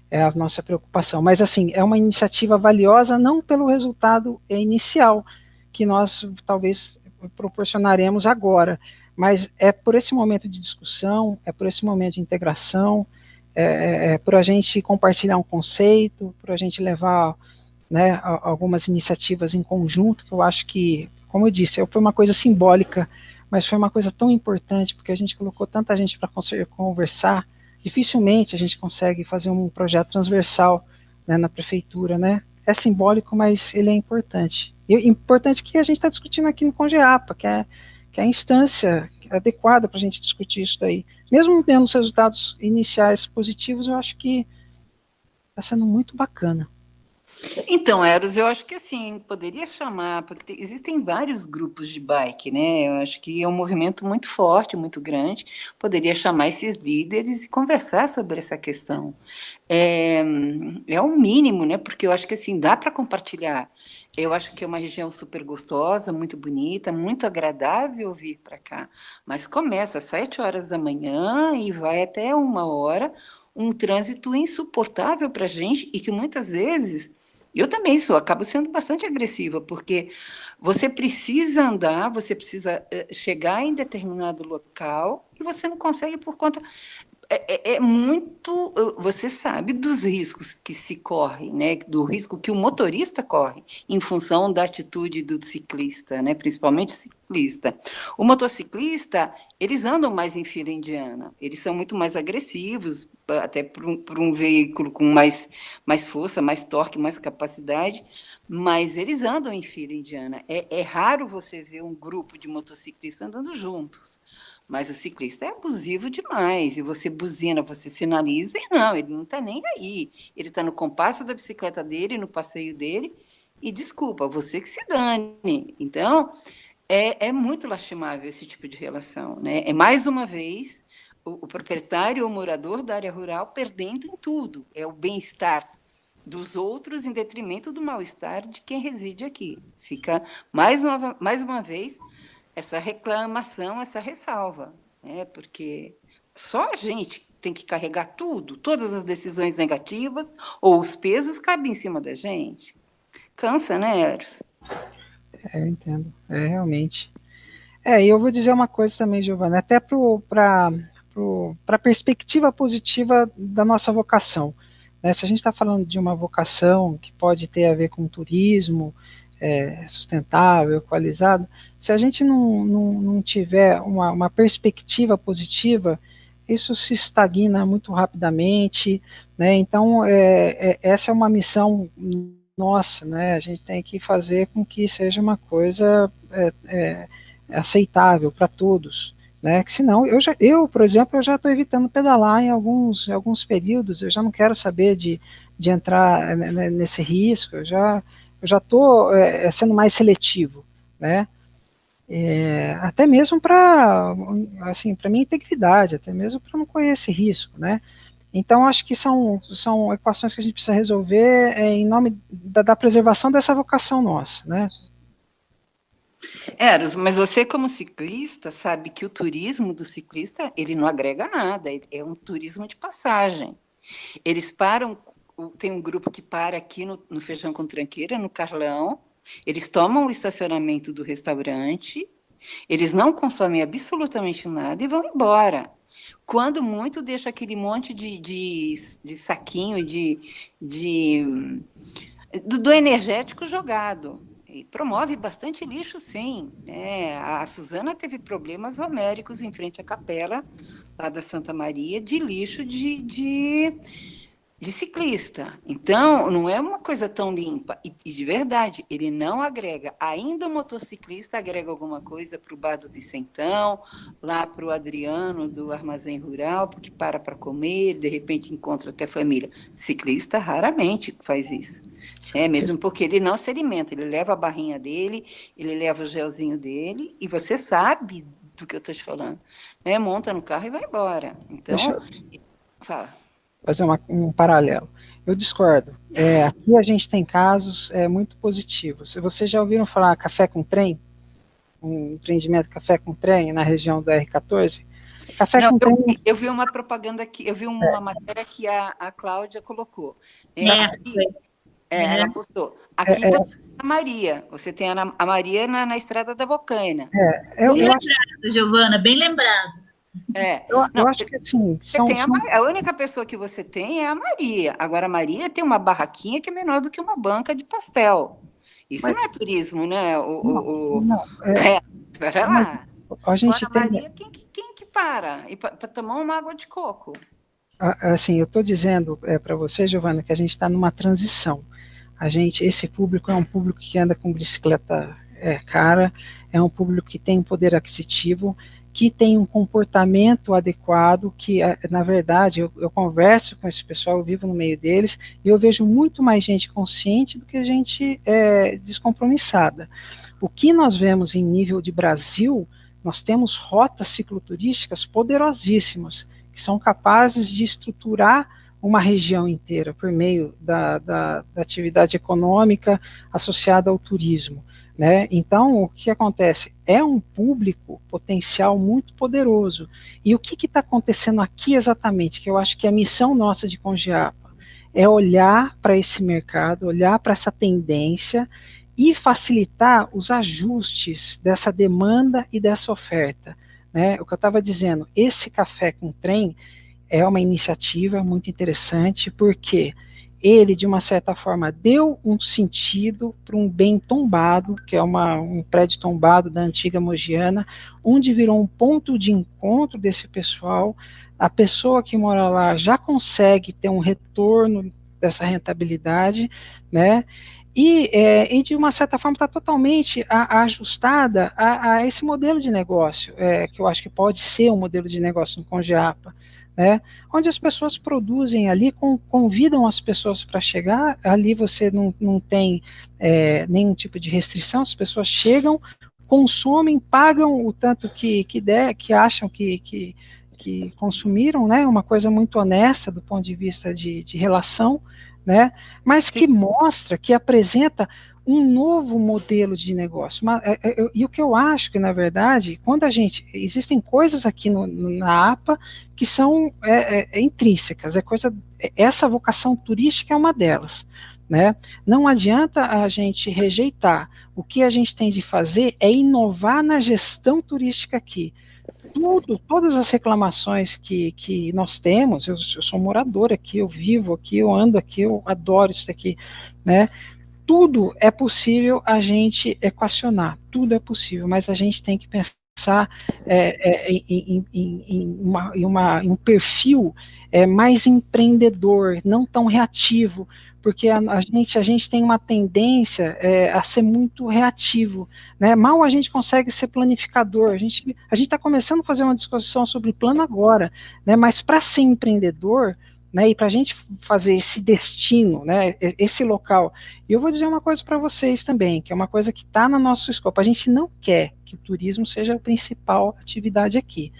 É a nossa preocupação. Mas, assim, é uma iniciativa valiosa não pelo resultado inicial, que nós talvez proporcionaremos agora, mas é por esse momento de discussão, é por esse momento de integração, por a gente compartilhar um conceito, por a gente levar, né, algumas iniciativas em conjunto, que eu acho que, como eu disse, foi uma coisa simbólica, mas foi uma coisa tão importante, porque a gente colocou tanta gente para conversar, dificilmente a gente consegue fazer um projeto transversal, né, na prefeitura, né? É simbólico, mas ele é importante. E importante que a gente está discutindo aqui no CONGEAPA, que é a instância adequada para a gente discutir isso daí. Mesmo tendo os resultados iniciais positivos, eu acho que está sendo muito bacana. Então, Eros, eu acho que assim, poderia chamar, porque existem vários grupos de bike, né? Eu acho que é um movimento muito forte, muito grande. Poderia chamar esses líderes e conversar sobre essa questão. É o mínimo, né? Porque eu acho que assim, dá para compartilhar. Eu acho que é uma região super gostosa, muito bonita, muito agradável vir para cá. Mas começa às 7 horas da manhã e vai até 1 hora, um trânsito insuportável para a gente e que muitas vezes eu também acabo sendo bastante agressiva, porque você precisa andar, você precisa chegar em determinado local e você não consegue por conta... muito... Você sabe dos riscos que se correm, né? Do risco que o motorista corre em função da atitude do ciclista, né? Principalmente motociclista. O motociclista, eles andam mais em fila indiana, eles são muito mais agressivos, até por um veículo com mais força, mais torque, mais capacidade, mas eles andam em fila indiana. É raro você ver um grupo de motociclistas andando juntos, mas o ciclista é abusivo demais, e você buzina, você sinaliza, e não, ele não está nem aí. Ele está no compasso da bicicleta dele, no passeio dele, e desculpa, você que se dane. Então, é muito lastimável esse tipo de relação, né? É, mais uma vez, o proprietário ou morador da área rural perdendo em tudo. É o bem-estar dos outros em detrimento do mal-estar de quem reside aqui. Fica, mais uma vez, essa reclamação, essa ressalva, né? Porque só a gente tem que carregar tudo, todas as decisões negativas ou os pesos cabem em cima da gente. Cansa, né, Eros? Eu entendo, realmente. E eu vou dizer uma coisa também, Giovana, até para a perspectiva positiva da nossa vocação. Né? Se a gente está falando de uma vocação que pode ter a ver com turismo sustentável, equalizado, se a gente não tiver uma perspectiva positiva, isso se estagna muito rapidamente, né? Então, essa é uma missão nossa, né? A gente tem que fazer com que seja uma coisa aceitável para todos, né? Que senão, por exemplo, eu já estou evitando pedalar em alguns períodos, eu já não quero saber de entrar nesse risco, eu já estou sendo mais seletivo, né? Até mesmo para minha integridade, até mesmo para não correr esse risco, né? Então, acho que são equações que a gente precisa resolver em nome da preservação dessa vocação nossa, né? Eros, mas você como ciclista sabe que o turismo do ciclista, ele não agrega nada, é um turismo de passagem. Eles param, tem um grupo que para aqui no Feijão com Tranqueira, no Carlão, eles tomam o estacionamento do restaurante, eles não consomem absolutamente nada e vão embora. Quando muito, deixa aquele monte de saquinho do energético jogado. E promove bastante lixo, sim. Né? A Suzana teve problemas homéricos em frente à capela, lá da Santa Maria, de lixo de ciclista. Então, não é uma coisa tão limpa. E de verdade, ele não agrega. Ainda o motociclista agrega alguma coisa para o bar do Vicentão, lá para o Adriano do Armazém Rural, porque para comer, de repente encontra até família. Ciclista raramente faz isso. Mesmo porque ele não se alimenta, ele leva a barrinha dele, ele leva o gelzinho dele, e você sabe do que eu estou te falando. Monta no carro e vai embora. Então, fala. Fazer um paralelo. Eu discordo. Aqui a gente tem casos muito positivos. Se vocês já ouviram falar café com trem, um empreendimento café com trem na região do R14, trem... Eu vi uma propaganda aqui, eu vi uma matéria que a Cláudia colocou. Ela postou. Aqui você tem a Maria. Você tem a Maria na Estrada da Bocaina. Bem lembrado, Giovana, bem lembrado. Eu acho que assim. A única pessoa que você tem é a Maria. Agora, a Maria tem uma barraquinha que é menor do que uma banca de pastel. Isso não é turismo, né? Espera lá. Maria, quem que para? E para tomar uma água de coco? Assim, eu estou dizendo para você, Giovana, que a gente está numa transição. Esse público é um público que anda com bicicleta cara, é um público que tem um poder aquisitivo, que tem um comportamento adequado, que, na verdade, eu converso com esse pessoal, eu vivo no meio deles, e eu vejo muito mais gente consciente do que gente descompromissada. O que nós vemos em nível de Brasil, nós temos rotas cicloturísticas poderosíssimas, que são capazes de estruturar uma região inteira por meio da atividade econômica associada ao turismo. Né? Então, o que acontece? É um público potencial muito poderoso. E o que está acontecendo aqui exatamente, que eu acho que é a missão nossa de Congeapa, é olhar para esse mercado, olhar para essa tendência e facilitar os ajustes dessa demanda e dessa oferta. Né? O que eu estava dizendo, esse café com trem é uma iniciativa muito interessante, porque ele, de uma certa forma, deu um sentido para um bem tombado, que é um prédio tombado da antiga Mogiana, onde virou um ponto de encontro desse pessoal. A pessoa que mora lá já consegue ter um retorno dessa rentabilidade, né? E de uma certa forma está totalmente ajustada a esse modelo de negócio, que eu acho que pode ser um modelo de negócio no Congeapa, né, onde as pessoas produzem ali, convidam as pessoas para chegar, ali você não tem nenhum tipo de restrição, as pessoas chegam, consomem, pagam o tanto que acham que consumiram, né, uma coisa muito honesta do ponto de vista de relação, né, mas que mostra, que apresenta um novo modelo de negócio. E o que eu acho que, na verdade, existem coisas aqui na APA que são intrínsecas, essa vocação turística é uma delas, né? Não adianta a gente rejeitar. O que a gente tem de fazer é inovar na gestão turística aqui. Todas as reclamações que nós temos, eu sou morador aqui, eu vivo aqui, eu ando aqui, eu adoro isso aqui, né? Tudo é possível a gente equacionar, tudo é possível, mas a gente tem que pensar em um perfil mais empreendedor, não tão reativo, porque a gente tem uma tendência a ser muito reativo, né? Mal a gente consegue ser planificador, a gente está começando a fazer uma discussão sobre plano agora, né? Mas para ser empreendedor, né, e para a gente fazer esse destino, né, esse local, e eu vou dizer uma coisa para vocês também, que é uma coisa que está no nosso escopo, a gente não quer que o turismo seja a principal atividade aqui,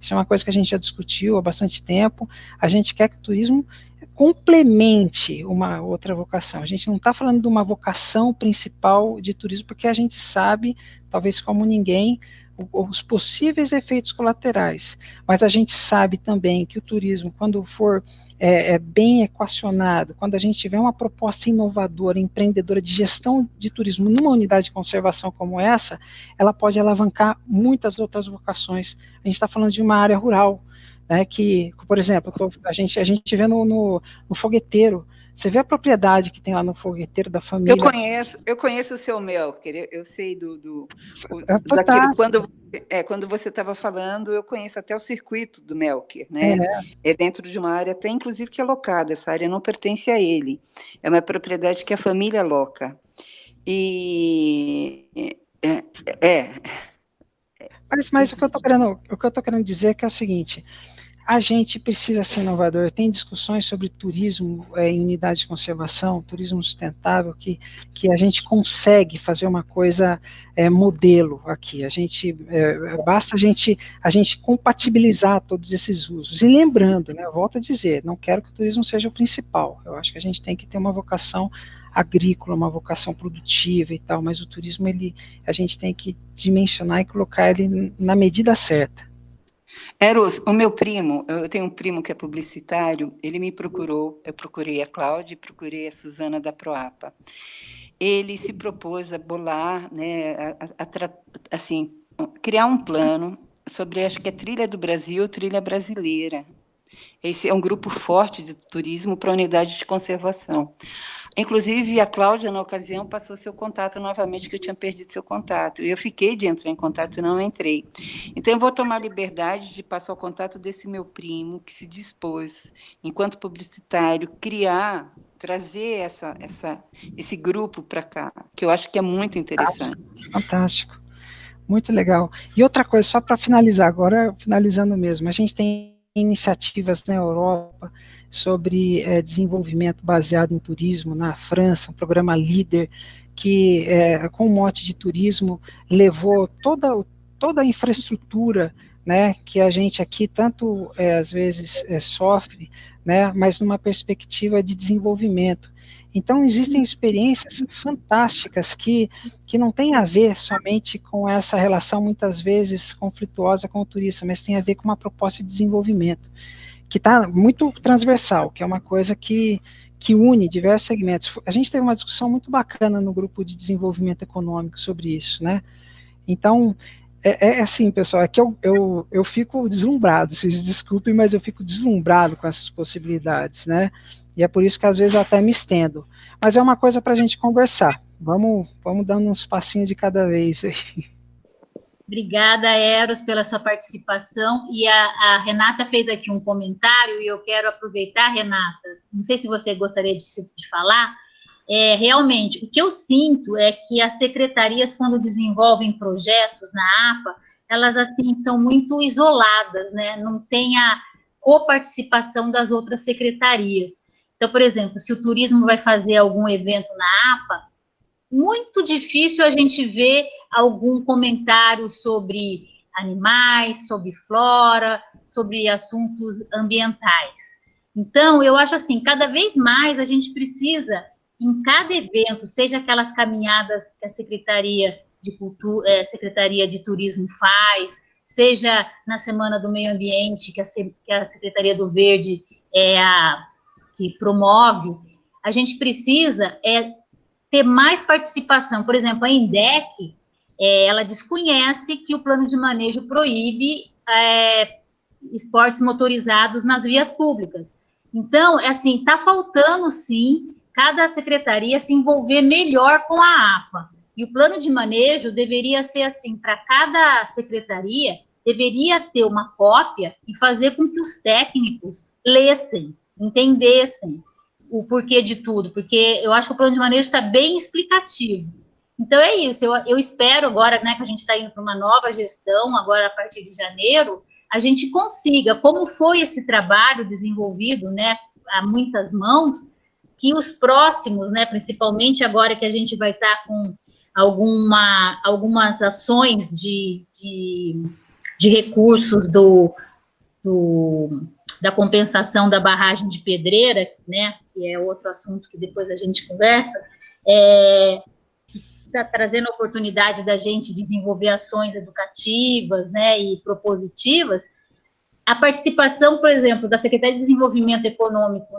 isso é uma coisa que a gente já discutiu há bastante tempo, a gente quer que o turismo complemente uma outra vocação, a gente não está falando de uma vocação principal de turismo, porque a gente sabe, talvez como ninguém, os possíveis efeitos colaterais, mas a gente sabe também que o turismo, quando for bem equacionado, quando a gente tiver uma proposta inovadora, empreendedora de gestão de turismo numa unidade de conservação como essa, ela pode alavancar muitas outras vocações. A gente está falando de uma área rural, né, que, por exemplo, a gente vê no Fogueteiro, você vê a propriedade que tem lá no Fogueteiro da família. Eu conheço o seu Melker, eu sei daquilo, quando você estava falando, eu conheço até o circuito do Melker, né? É dentro de uma área até, inclusive, que é locada, essa área não pertence a ele, é uma propriedade que a família loca. Mas o que eu tô querendo dizer é que é o seguinte, a gente precisa ser inovador, tem discussões sobre turismo em unidade de conservação, turismo sustentável, que a gente consegue fazer uma coisa modelo aqui, basta a gente compatibilizar todos esses usos, e lembrando, né, eu volto a dizer, não quero que o turismo seja o principal, eu acho que a gente tem que ter uma vocação agrícola, uma vocação produtiva e tal, mas o turismo, a gente tem que dimensionar e colocar ele na medida certa. Eros, o meu primo, eu tenho um primo que é publicitário, ele me procurou, eu procurei a Cláudia e procurei a Suzana da Proapa. Ele se propôs a bolar, né, assim, criar um plano sobre, acho que é Trilha do Brasil, Trilha Brasileira. Esse é um grupo forte de turismo para a unidade de conservação. Inclusive, a Cláudia, na ocasião, passou seu contato novamente, que eu tinha perdido seu contato. E eu fiquei de entrar em contato e não entrei. Então, eu vou tomar a liberdade de passar o contato desse meu primo, que se dispôs, enquanto publicitário, trazer esse grupo para cá, que eu acho que é muito interessante. Fantástico. Muito legal. E outra coisa, só para finalizar, agora finalizando mesmo, a gente tem iniciativas na Europa sobre desenvolvimento baseado em turismo, na França, um programa líder que, com o mote de turismo, levou toda a infraestrutura, né, que a gente aqui tanto, às vezes, sofre, né, mas numa perspectiva de desenvolvimento. Então, existem experiências fantásticas que não tem a ver somente com essa relação, muitas vezes, conflituosa com o turista, mas tem a ver com uma proposta de desenvolvimento, que está muito transversal, que é uma coisa que une diversos segmentos. A gente teve uma discussão muito bacana no grupo de desenvolvimento econômico sobre isso, né? Então, assim, pessoal, é que eu fico deslumbrado, vocês desculpem, mas eu fico deslumbrado com essas possibilidades, né? E é por isso que às vezes eu até me estendo. Mas é uma coisa para a gente conversar. Vamos dando uns passinhos de cada vez aí. Obrigada, Eros, pela sua participação. E a Renata fez aqui um comentário, e eu quero aproveitar, Renata, não sei se você gostaria de falar, realmente, o que eu sinto é que as secretarias, quando desenvolvem projetos na APA, elas, assim, são muito isoladas, né? Não tem a coparticipação das outras secretarias. Então, por exemplo, se o turismo vai fazer algum evento na APA, muito difícil a gente ver algum comentário sobre animais, sobre flora, sobre assuntos ambientais. Então, eu acho assim, cada vez mais a gente precisa, em cada evento, seja aquelas caminhadas que a Secretaria de Cultura, Secretaria de Turismo faz, seja na Semana do Meio Ambiente, que a Secretaria do Verde que promove, a gente precisa ter mais participação. Por exemplo, a INDEC, ela desconhece que o plano de manejo proíbe esportes motorizados nas vias públicas. Então, assim, está faltando, sim, cada secretaria se envolver melhor com a APA. E o plano de manejo deveria ser assim, para cada secretaria, deveria ter uma cópia e fazer com que os técnicos lessem, entendessem o porquê de tudo, porque eu acho que o plano de manejo está bem explicativo. Então, é isso, eu espero agora, né, que a gente está indo para uma nova gestão, agora a partir de janeiro, a gente consiga, como foi esse trabalho desenvolvido, né, a muitas mãos, que os próximos, né, principalmente agora que a gente vai estar com algumas ações de recursos da compensação da barragem de Pedreira, né, que é outro assunto que depois a gente conversa, está trazendo a oportunidade da gente desenvolver ações educativas, né, e propositivas. A participação, por exemplo, da Secretaria de Desenvolvimento Econômico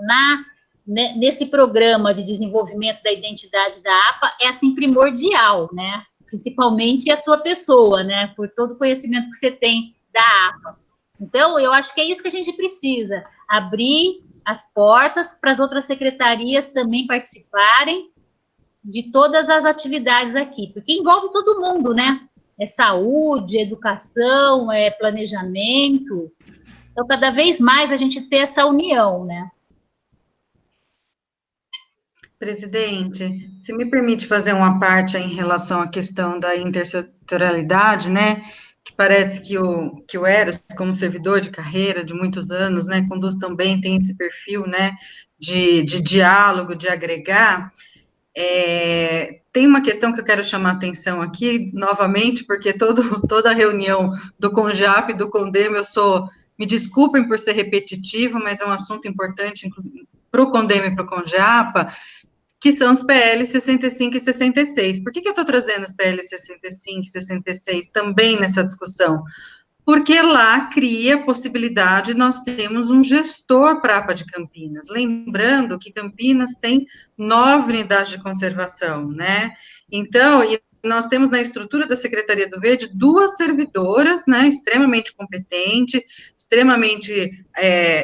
nesse programa de desenvolvimento da identidade da APA é, assim, primordial, né, principalmente a sua pessoa, né, por todo o conhecimento que você tem da APA. Então, eu acho que é isso que a gente precisa, abrir as portas para as outras secretarias também participarem de todas as atividades aqui, porque envolve todo mundo, né? É saúde, educação, é planejamento. Então, cada vez mais a gente ter essa união, né? Presidente, se me permite fazer uma parte em relação à questão da intersetorialidade, né? Que parece que o Eros, como servidor de carreira de muitos anos, né, conduz também, tem esse perfil, né, de diálogo, de agregar. Tem uma questão que eu quero chamar a atenção aqui, novamente, porque toda reunião do CONJAP e do CONDEM, me desculpem por ser repetitivo, mas é um assunto importante para o CONDEM e para o CONJAPA, que são os PL 65 e 66. Por que eu estou trazendo os PL 65 e 66 também nessa discussão? Porque lá cria a possibilidade, nós temos um gestor para a APA de Campinas. Lembrando que Campinas tem 9 unidades de conservação, né? Então, nós temos na estrutura da Secretaria do Verde 2 servidoras, né, extremamente competentes, extremamente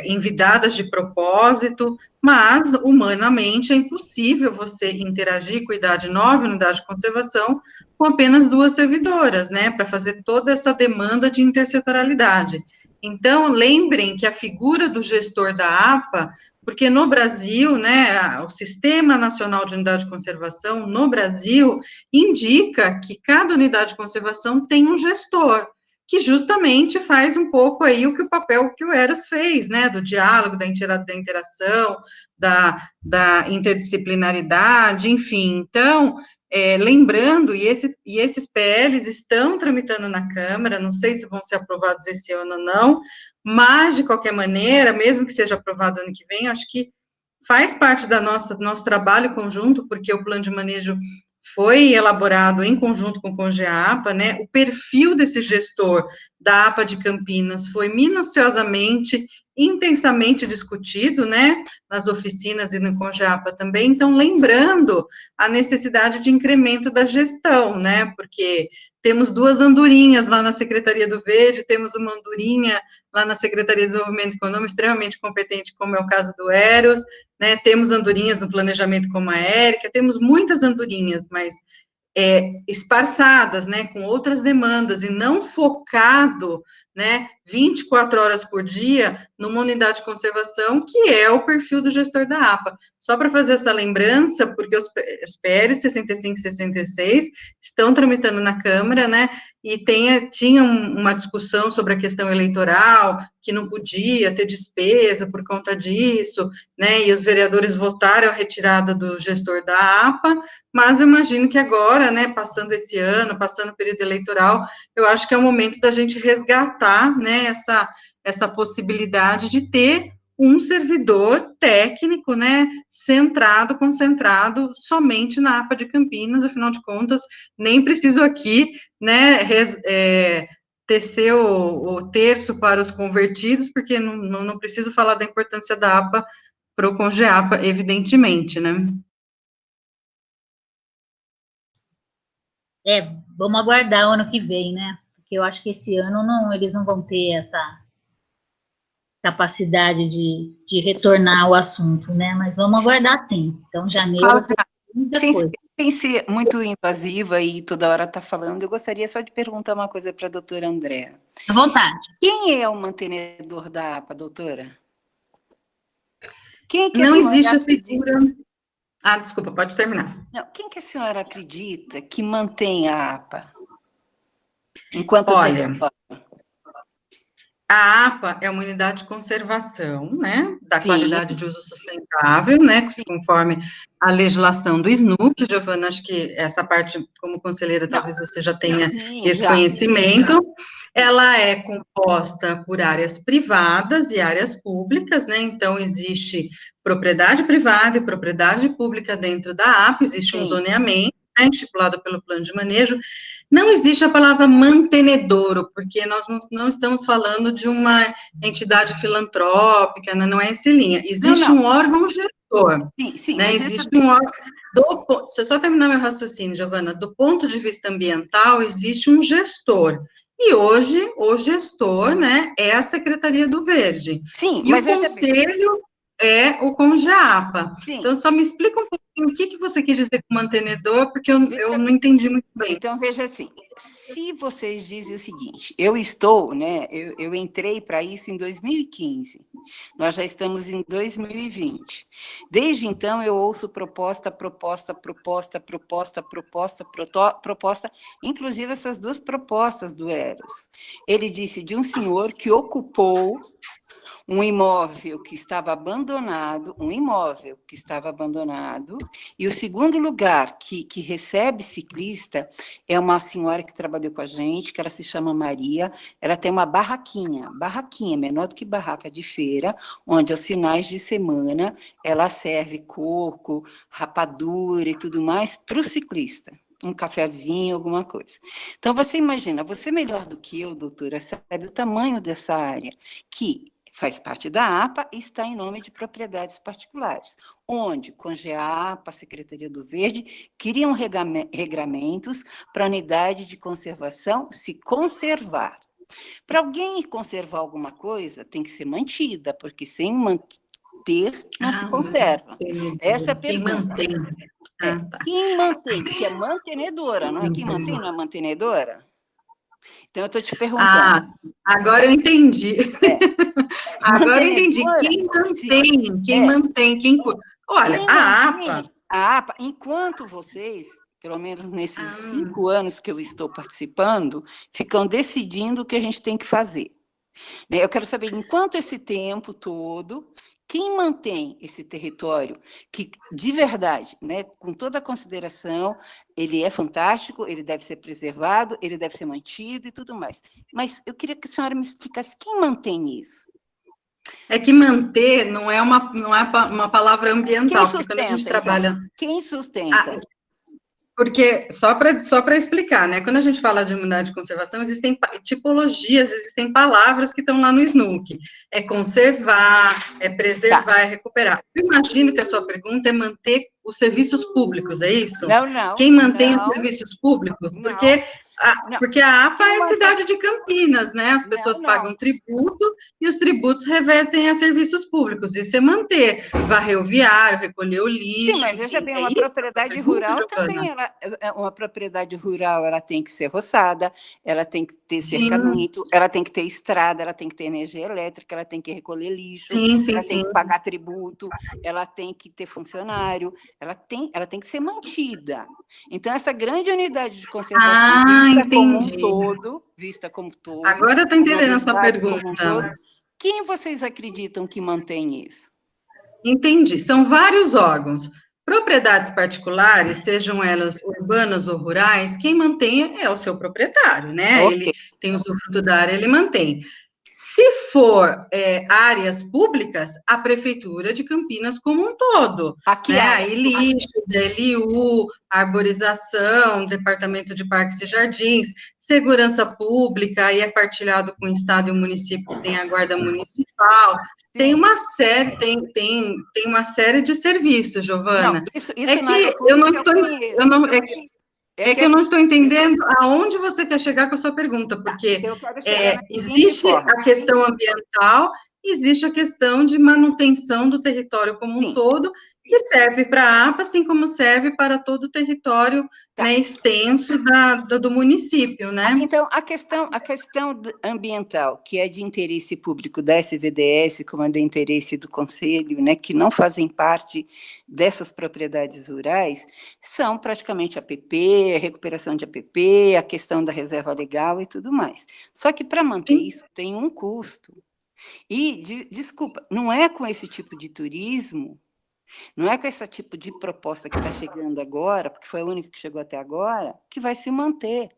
envidadas de propósito, mas, humanamente, é impossível você interagir e cuidar de 9 unidades de conservação com apenas 2 servidoras, né, para fazer toda essa demanda de intersetorialidade. Então, lembrem que a figura do gestor da APA, porque no Brasil, né, o Sistema Nacional de Unidade de Conservação, no Brasil, indica que cada unidade de conservação tem um gestor, que justamente faz um pouco aí o papel que o Eros fez, né, do diálogo, da interação, da interdisciplinaridade, enfim. Então, lembrando, e esses PLs estão tramitando na Câmara, não sei se vão ser aprovados esse ano ou não, mas, de qualquer maneira, mesmo que seja aprovado ano que vem, acho que faz parte do nosso trabalho conjunto, porque o plano de manejo foi elaborado em conjunto com o CONGEAPA, né, o perfil desse gestor da APA de Campinas foi minuciosamente intensamente discutido, né, nas oficinas e no CONGEAPA também, então, lembrando a necessidade de incremento da gestão, né, porque temos 2 andorinhas lá na Secretaria do Verde, temos uma andorinha lá na Secretaria de Desenvolvimento Econômico, extremamente competente, como é o caso do Eros, né, temos andorinhas no planejamento como a Érica, temos muitas andorinhas, mas esparçadas, né, com outras demandas, e não focado, né, 24 horas por dia numa unidade de conservação, que é o perfil do gestor da APA. Só para fazer essa lembrança, porque os PLs 65 e 66 estão tramitando na Câmara, né, e tinha uma discussão sobre a questão eleitoral, que não podia ter despesa por conta disso, né, e os vereadores votaram a retirada do gestor da APA, mas eu imagino que agora, né, passando esse ano, passando o período eleitoral, eu acho que é o momento da gente resgatar, né, essa possibilidade de ter um servidor técnico, né, concentrado somente na APA de Campinas, afinal de contas, nem preciso aqui, né, tecer o terço para os convertidos, porque não preciso falar da importância da APA para o CONGEAPA, evidentemente, né. Vamos aguardar o ano que vem, né? Porque eu acho que esse ano eles não vão ter essa capacidade de retornar ao assunto, né? Mas vamos aguardar sim. Então, janeiro... Sem ser muito invasiva e toda hora está falando, eu gostaria só de perguntar uma coisa para a doutora Andréa. À vontade. Quem é o mantenedor da APA, doutora? Quem que não existe a figura... desculpa, pode terminar. Não, quem que a senhora acredita que mantém a APA? Enquanto Olha, a APA é uma unidade de conservação, né, da qualidade de uso sustentável, né, conforme a legislação do SNUC. Giovana, acho que essa parte, como conselheira, talvez você já tenha esse conhecimento. Ela é composta por áreas privadas e áreas públicas, né, então existe propriedade privada e propriedade pública dentro da APA, existe um zoneamento, né, estipulado pelo plano de manejo. Não existe a palavra mantenedouro, porque nós não estamos falando de uma entidade filantrópica, não é essa linha. Existe um órgão gestor. Sim, né? Existe um órgão... Deixa eu só terminar meu raciocínio, Giovana. Do ponto de vista ambiental, existe um gestor. E hoje, o gestor, né, é a Secretaria do Verde. Sim, e mas o conselho é o CONGEAPA. Então, só me explica um pouquinho o que você quis dizer com mantenedor, porque eu não entendi muito bem. Então, veja assim, se vocês dizem o seguinte, eu estou, né, eu entrei para isso em 2015, nós já estamos em 2020. Desde então, eu ouço proposta, inclusive essas 2 propostas do Eros. Ele disse de um senhor que ocupou um imóvel que estava abandonado, e o segundo lugar que recebe ciclista é uma senhora que trabalhou com a gente, que ela se chama Maria, ela tem uma barraquinha menor do que barraca de feira, onde aos finais de semana ela serve coco, rapadura e tudo mais para o ciclista. Um cafezinho, alguma coisa. Então, você imagina, você melhor do que eu, doutora, sabe o tamanho dessa área, que faz parte da APA e está em nome de propriedades particulares, onde CONGEAPA, a Secretaria do Verde, criam regramentos para a unidade de conservação se conservar. Para alguém conservar alguma coisa, tem que ser mantida, porque sem manter, não se conserva. Essa é a pergunta. Quem mantém? Que é mantenedora, não é? Quem mantém não é mantenedora? Então, eu estou te perguntando. Agora eu entendi. Agora eu entendi. Quem mantém. Olha, a APA, enquanto vocês, pelo menos nesses 5 anos que eu estou participando, ficam decidindo o que a gente tem que fazer. Eu quero saber, enquanto esse tempo todo, quem mantém esse território, que de verdade, né, com toda a consideração, ele é fantástico, ele deve ser preservado, ele deve ser mantido e tudo mais. Mas eu queria que a senhora me explicasse quem mantém isso. É que manter não é uma palavra ambiental, porque quando a gente trabalha... Quem sustenta? Porque, só para explicar, né, quando a gente fala de unidade de conservação, existem tipologias, existem palavras que estão lá no SNUC. É conservar, é preservar, é recuperar. Eu imagino que a sua pergunta é manter os serviços públicos, é isso? Não. Quem mantém os serviços públicos? Porque a APA é cidade de Campinas, né? As pessoas pagam tributo e os tributos revertem a serviços públicos. Isso é manter, varrer o viário, recolher o lixo. Sim, mas veja bem, uma propriedade rural também, uma propriedade rural, ela tem que ser roçada, ela tem que ter cercamento, ela tem que ter estrada, ela tem que ter energia elétrica, ela tem que recolher lixo, ela tem que pagar tributo, ela tem que ter funcionário, ela tem que ser mantida. Então, essa grande unidade de conservação vista como um todo. Agora eu estou entendendo a sua pergunta. Quem vocês acreditam que mantém isso? Entendi. São vários órgãos. Propriedades particulares, sejam elas urbanas ou rurais, quem mantém é o seu proprietário, né? Okay. Ele tem usufruto da área, ele mantém. Se for áreas públicas, a Prefeitura de Campinas como um todo. Aqui, né? Aí lixo, DLU, arborização, Departamento de Parques e Jardins, segurança pública, aí é partilhado com o Estado e o município, tem a Guarda Municipal. Tem uma série, tem uma série de serviços, Giovana. Não, isso é que eu não estou... É que eu não estou entendendo aonde você quer chegar com a sua pergunta, porque existe a questão ambiental, existe a questão de manutenção do território como um todo, que serve para a APA, assim como serve para todo o território né, extenso do município, né? Então, a questão ambiental, que é de interesse público da SVDS, como é de interesse do Conselho, né, que não fazem parte dessas propriedades rurais, são praticamente APP, a recuperação de APP, a questão da reserva legal e tudo mais. Só que, para manter isso, tem um custo. E, desculpa, não é com esse tipo de turismo, não é com esse tipo de proposta que está chegando agora, porque foi a única que chegou até agora, que vai se manter.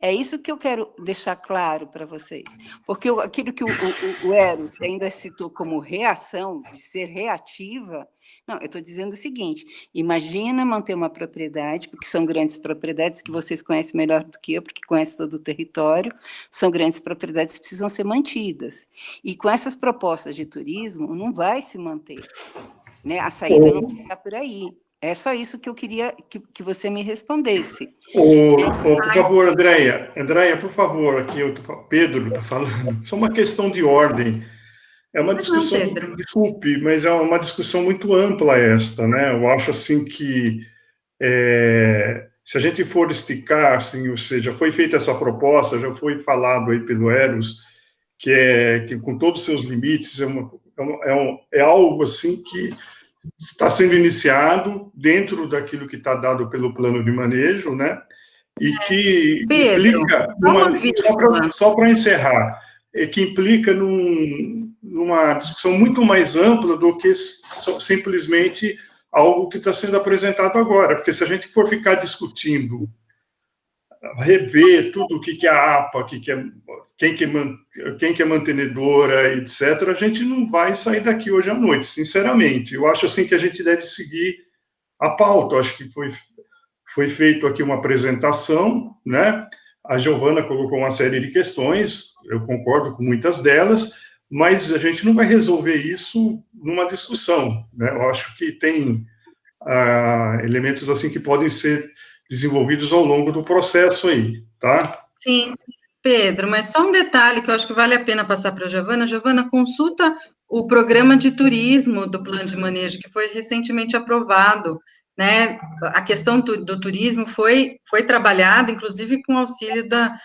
É isso que eu quero deixar claro para vocês. Porque aquilo que o Eros ainda citou como reação, de ser reativa, não, eu estou dizendo o seguinte, imagina manter uma propriedade, porque são grandes propriedades que vocês conhecem melhor do que eu, porque conhecem todo o território, são grandes propriedades que precisam ser mantidas. E com essas propostas de turismo, não vai se manter. Né? A saída não está por aí. É só isso que eu queria que você me respondesse. Por favor, Andréia. Andréia, por favor, aqui Pedro está falando. Só uma questão de ordem. É uma discussão, desculpe, mas é uma discussão muito ampla esta, né? Eu acho assim que se a gente for esticar, assim, ou seja, foi feita essa proposta, já foi falado aí pelo Eros, que com todos os seus limites é algo assim que está sendo iniciado dentro daquilo que está dado pelo plano de manejo, né? E que Pedro, implica, só para encerrar, que implica numa discussão muito mais ampla do que simplesmente algo que está sendo apresentado agora, porque se a gente for ficar discutindo, rever tudo o que é a APA, quem que é mantenedora, etc., a gente não vai sair daqui hoje à noite, sinceramente. Eu acho assim que a gente deve seguir a pauta. Eu acho que foi feito aqui uma apresentação, né? A Giovana colocou uma série de questões, eu concordo com muitas delas, mas a gente não vai resolver isso numa discussão, né? Eu acho que tem elementos assim que podem ser desenvolvidos ao longo do processo aí, tá? Sim, Pedro, mas só um detalhe que eu acho que vale a pena passar para a Giovana. Giovana, consulta o programa de turismo do plano de manejo, que foi recentemente aprovado, né? A questão do turismo foi trabalhada, inclusive, com auxílio da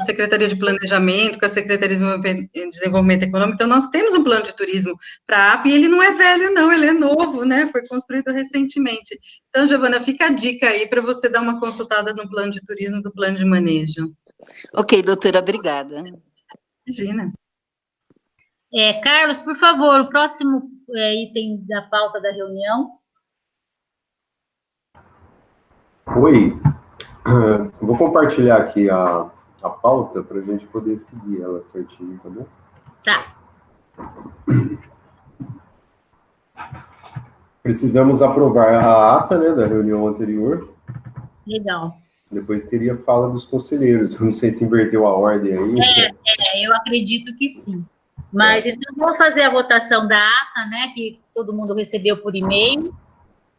Secretaria de Planejamento, com a Secretaria de Desenvolvimento Econômico. Então, nós temos um plano de turismo para a APA, e ele não é velho, não, ele é novo, né? Foi construído recentemente. Então, Giovana, fica a dica aí para você dar uma consultada no plano de turismo do plano de manejo. Ok, doutora, obrigada. Imagina. Carlos, por favor, o próximo item da pauta da reunião. Oi, vou compartilhar aqui a pauta para a gente poder seguir ela certinho, tá bom? Tá. Precisamos aprovar a ata, né, da reunião anterior. Legal. Depois teria fala dos conselheiros. Eu não sei se inverteu a ordem aí. Eu acredito que sim. Mas então vou fazer a votação da ata, né, que todo mundo recebeu por e-mail,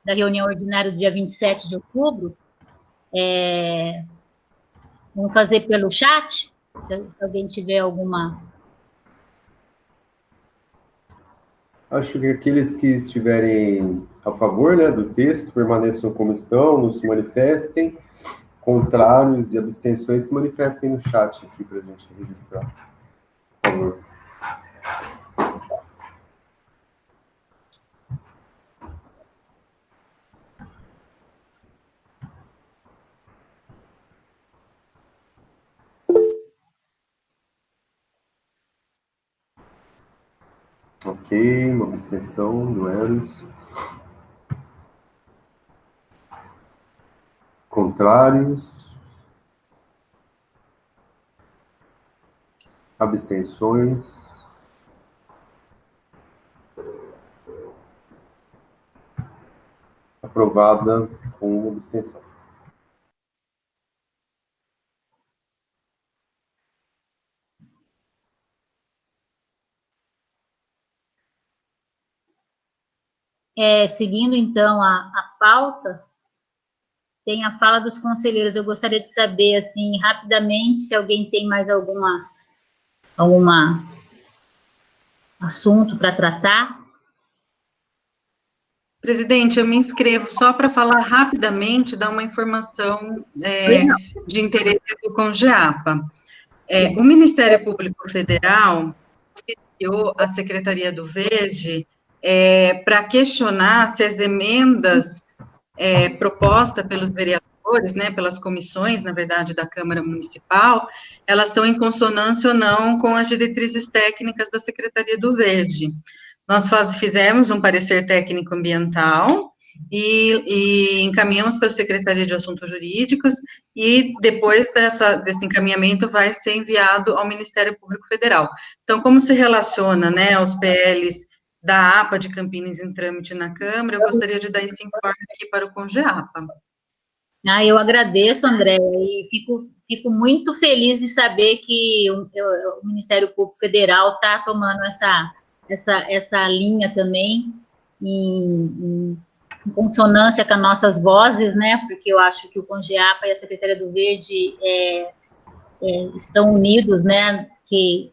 da reunião ordinária do dia 27 de outubro. Vamos fazer pelo chat, se alguém tiver alguma... Acho que aqueles que estiverem a favor, né, do texto permaneçam como estão, não se manifestem. Contrários e abstenções se manifestem no chat aqui para a gente registrar. Por favor. Ok, uma abstenção do Eros. Contrários. Abstenções. Aprovada com uma abstenção. Seguindo, então, a pauta, tem a fala dos conselheiros. Eu gostaria de saber, assim, rapidamente, se alguém tem mais alguma assunto para tratar. Presidente, eu me inscrevo só para falar rapidamente, dar uma informação de interesse do CONGEAPA. O Ministério Público Federal oficiou a Secretaria do Verde para questionar se as emendas propostas pelos vereadores, né, pelas comissões, na verdade, da Câmara Municipal, elas estão em consonância ou não com as diretrizes técnicas da Secretaria do Verde. Nós fizemos um parecer técnico ambiental e encaminhamos para a Secretaria de Assuntos Jurídicos e depois desse encaminhamento vai ser enviado ao Ministério Público Federal. Então, como se relaciona, né, aos PLs da APA de Campinas em trâmite na Câmara, eu gostaria de dar esse informe aqui para o CONGEAPA. Eu agradeço, André, e fico muito feliz de saber que o Ministério Público Federal está tomando essa linha também, em consonância com as nossas vozes, né, porque eu acho que o CONGEAPA e a Secretaria do Verde estão unidos, né, que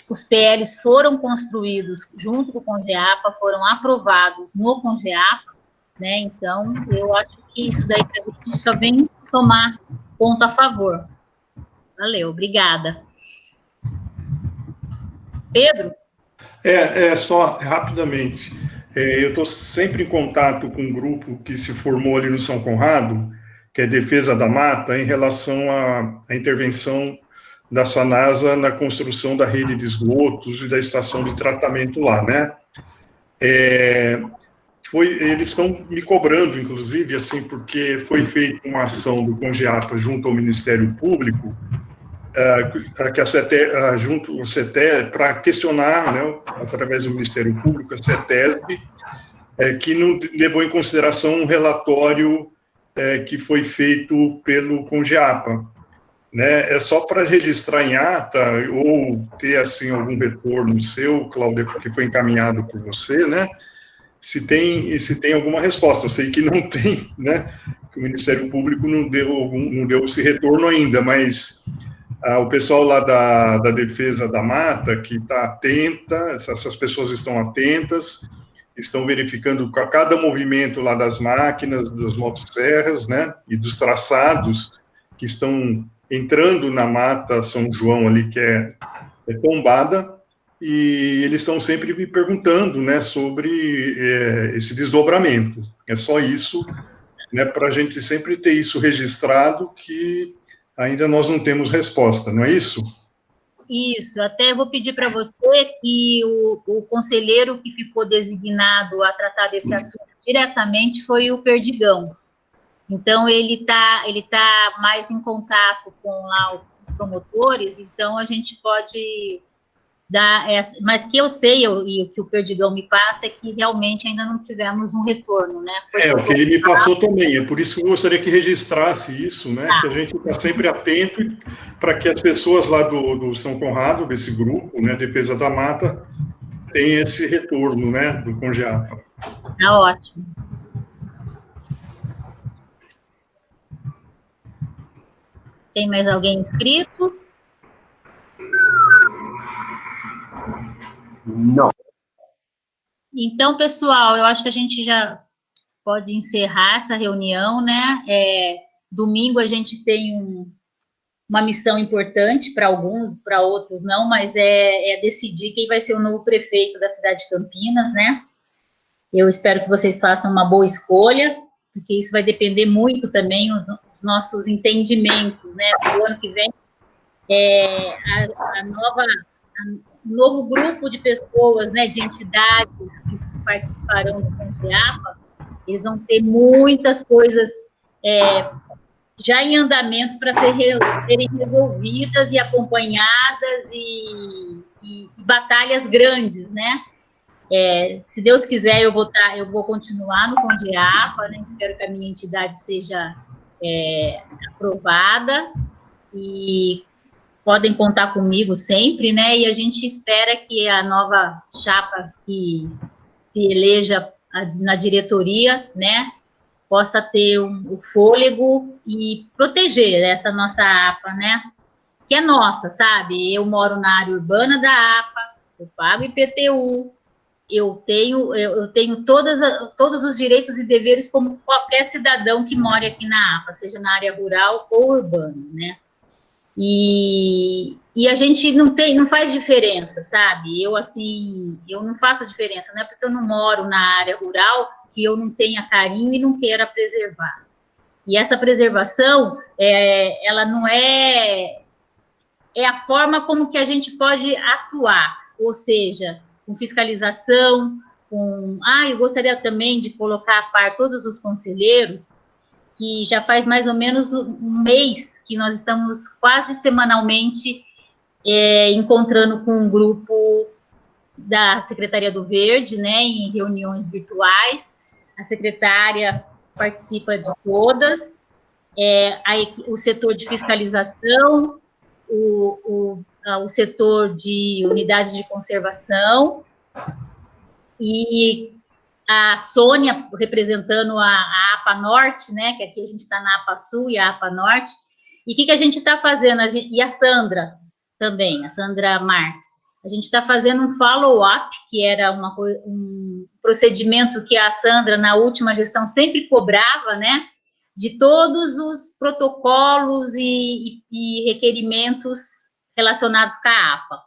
os PLs foram construídos junto com o CONGEAPA, foram aprovados no CONGEAPA, né, então eu acho que isso daí para a gente só vem somar ponto a favor. Valeu, obrigada. Pedro? Só rapidamente. Eu estou sempre em contato com um grupo que se formou ali no São Conrado, que é Defesa da Mata, em relação à intervenção da Sanasa na construção da rede de esgotos e da estação de tratamento lá, né? Eles estão me cobrando, inclusive, assim, porque foi feita uma ação do CONGEAPA junto ao Ministério Público, que a CETESB, junto ao CETESB, para questionar, né, através do Ministério Público, a CETESB, que não levou em consideração um relatório que foi feito pelo CONGEAPA. Né? É só para registrar em ata, ou ter, assim, algum retorno seu, Cláudia, porque foi encaminhado por você, né? Se tem alguma resposta. Eu sei que não tem, né? Que o Ministério Público não deu esse retorno ainda, mas o pessoal lá da Defesa da Mata, que está atenta, essas pessoas estão atentas, estão verificando cada movimento lá das máquinas, das motosserras, né? E dos traçados que estão entrando na Mata São João ali, que é tombada, e eles estão sempre me perguntando, né, sobre esse desdobramento. É só isso, né, para a gente sempre ter isso registrado, que ainda nós não temos resposta, não é isso? Isso, até vou pedir para você que o conselheiro que ficou designado a tratar desse assunto diretamente foi o Perdigão. Então, ele tá mais em contato com lá os promotores, então a gente pode mas que eu sei, e o que o Perdigão me passa, é que realmente ainda não tivemos um retorno, né? O que ele me passou também, é por isso que eu gostaria que registrasse isso, né? Que a gente está sempre atento para que as pessoas lá do São Conrado, desse grupo, né, Defesa da Mata, tenham esse retorno, né, do Congeapa. Tá ótimo. Tem mais alguém inscrito? Não. Então, pessoal, eu acho que a gente já pode encerrar essa reunião, né? Domingo a gente tem uma missão importante para alguns, para outros não, mas é decidir quem vai ser o novo prefeito da cidade de Campinas, né? Eu espero que vocês façam uma boa escolha, porque isso vai depender muito também dos nossos entendimentos, né? Do ano que vem, o novo grupo de pessoas, né, de entidades que participarão do Congeapa, eles vão ter muitas coisas já em andamento para serem resolvidas e acompanhadas e batalhas grandes, né? Se Deus quiser, eu vou continuar no Congeapa, né? Espero que a minha entidade seja aprovada e podem contar comigo sempre, né? E a gente espera que a nova chapa que se eleja na diretoria, né, possa ter o fôlego e proteger essa nossa APA, né? Que é nossa, sabe? Eu moro na área urbana da APA, eu pago IPTU, eu tenho todos os direitos e deveres como qualquer cidadão que mora aqui na APA, seja na área rural ou urbana, né? E a gente não faz diferença, sabe? Eu não faço diferença, não é porque eu não moro na área rural que eu não tenha carinho e não queira preservar. E essa preservação, ela não é a forma como que a gente pode atuar, ou seja, com fiscalização, eu gostaria também de colocar a par todos os conselheiros, que já faz mais ou menos um mês que nós estamos quase semanalmente encontrando com um grupo da Secretaria do Verde, né, em reuniões virtuais. A secretária participa de todas, o setor de fiscalização, o setor de unidades de conservação, e a Sônia representando a APA Norte, né, que aqui a gente está na APA Sul e a APA Norte. E o que a gente está fazendo? E a Sandra também, a Sandra Marques. A gente está fazendo um follow-up, que era um procedimento que a Sandra, na última gestão, sempre cobrava, né, de todos os protocolos e requerimentos relacionados com a APA.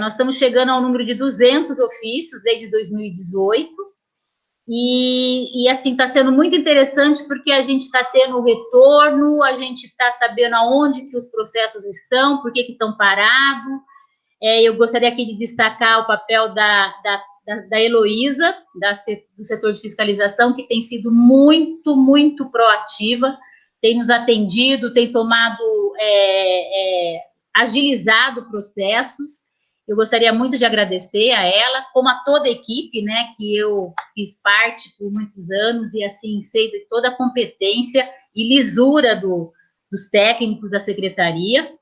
Nós estamos chegando ao número de 200 ofícios desde 2018, e assim, está sendo muito interessante, porque a gente está tendo o retorno, a gente está sabendo aonde que os processos estão, por que estão parados. Eu gostaria aqui de destacar o papel da Heloísa, do setor de fiscalização, que tem sido muito, muito proativa, tem nos atendido, tem agilizado processos. Eu gostaria muito de agradecer a ela, como a toda a equipe, né, que eu fiz parte por muitos anos, e assim, sei de toda a competência e lisura dos técnicos da secretaria,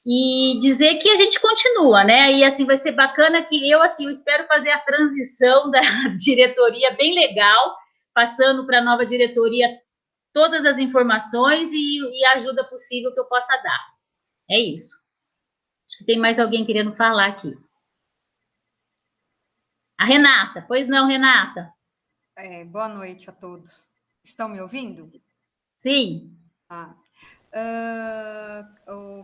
e dizer que a gente continua, né, e assim, vai ser bacana que eu espero fazer a transição da diretoria bem legal, passando para a nova diretoria todas as informações e a ajuda possível que eu possa dar. É isso. Acho que tem mais alguém querendo falar aqui. A Renata. Pois não, Renata? Boa noite a todos. Estão me ouvindo? Sim.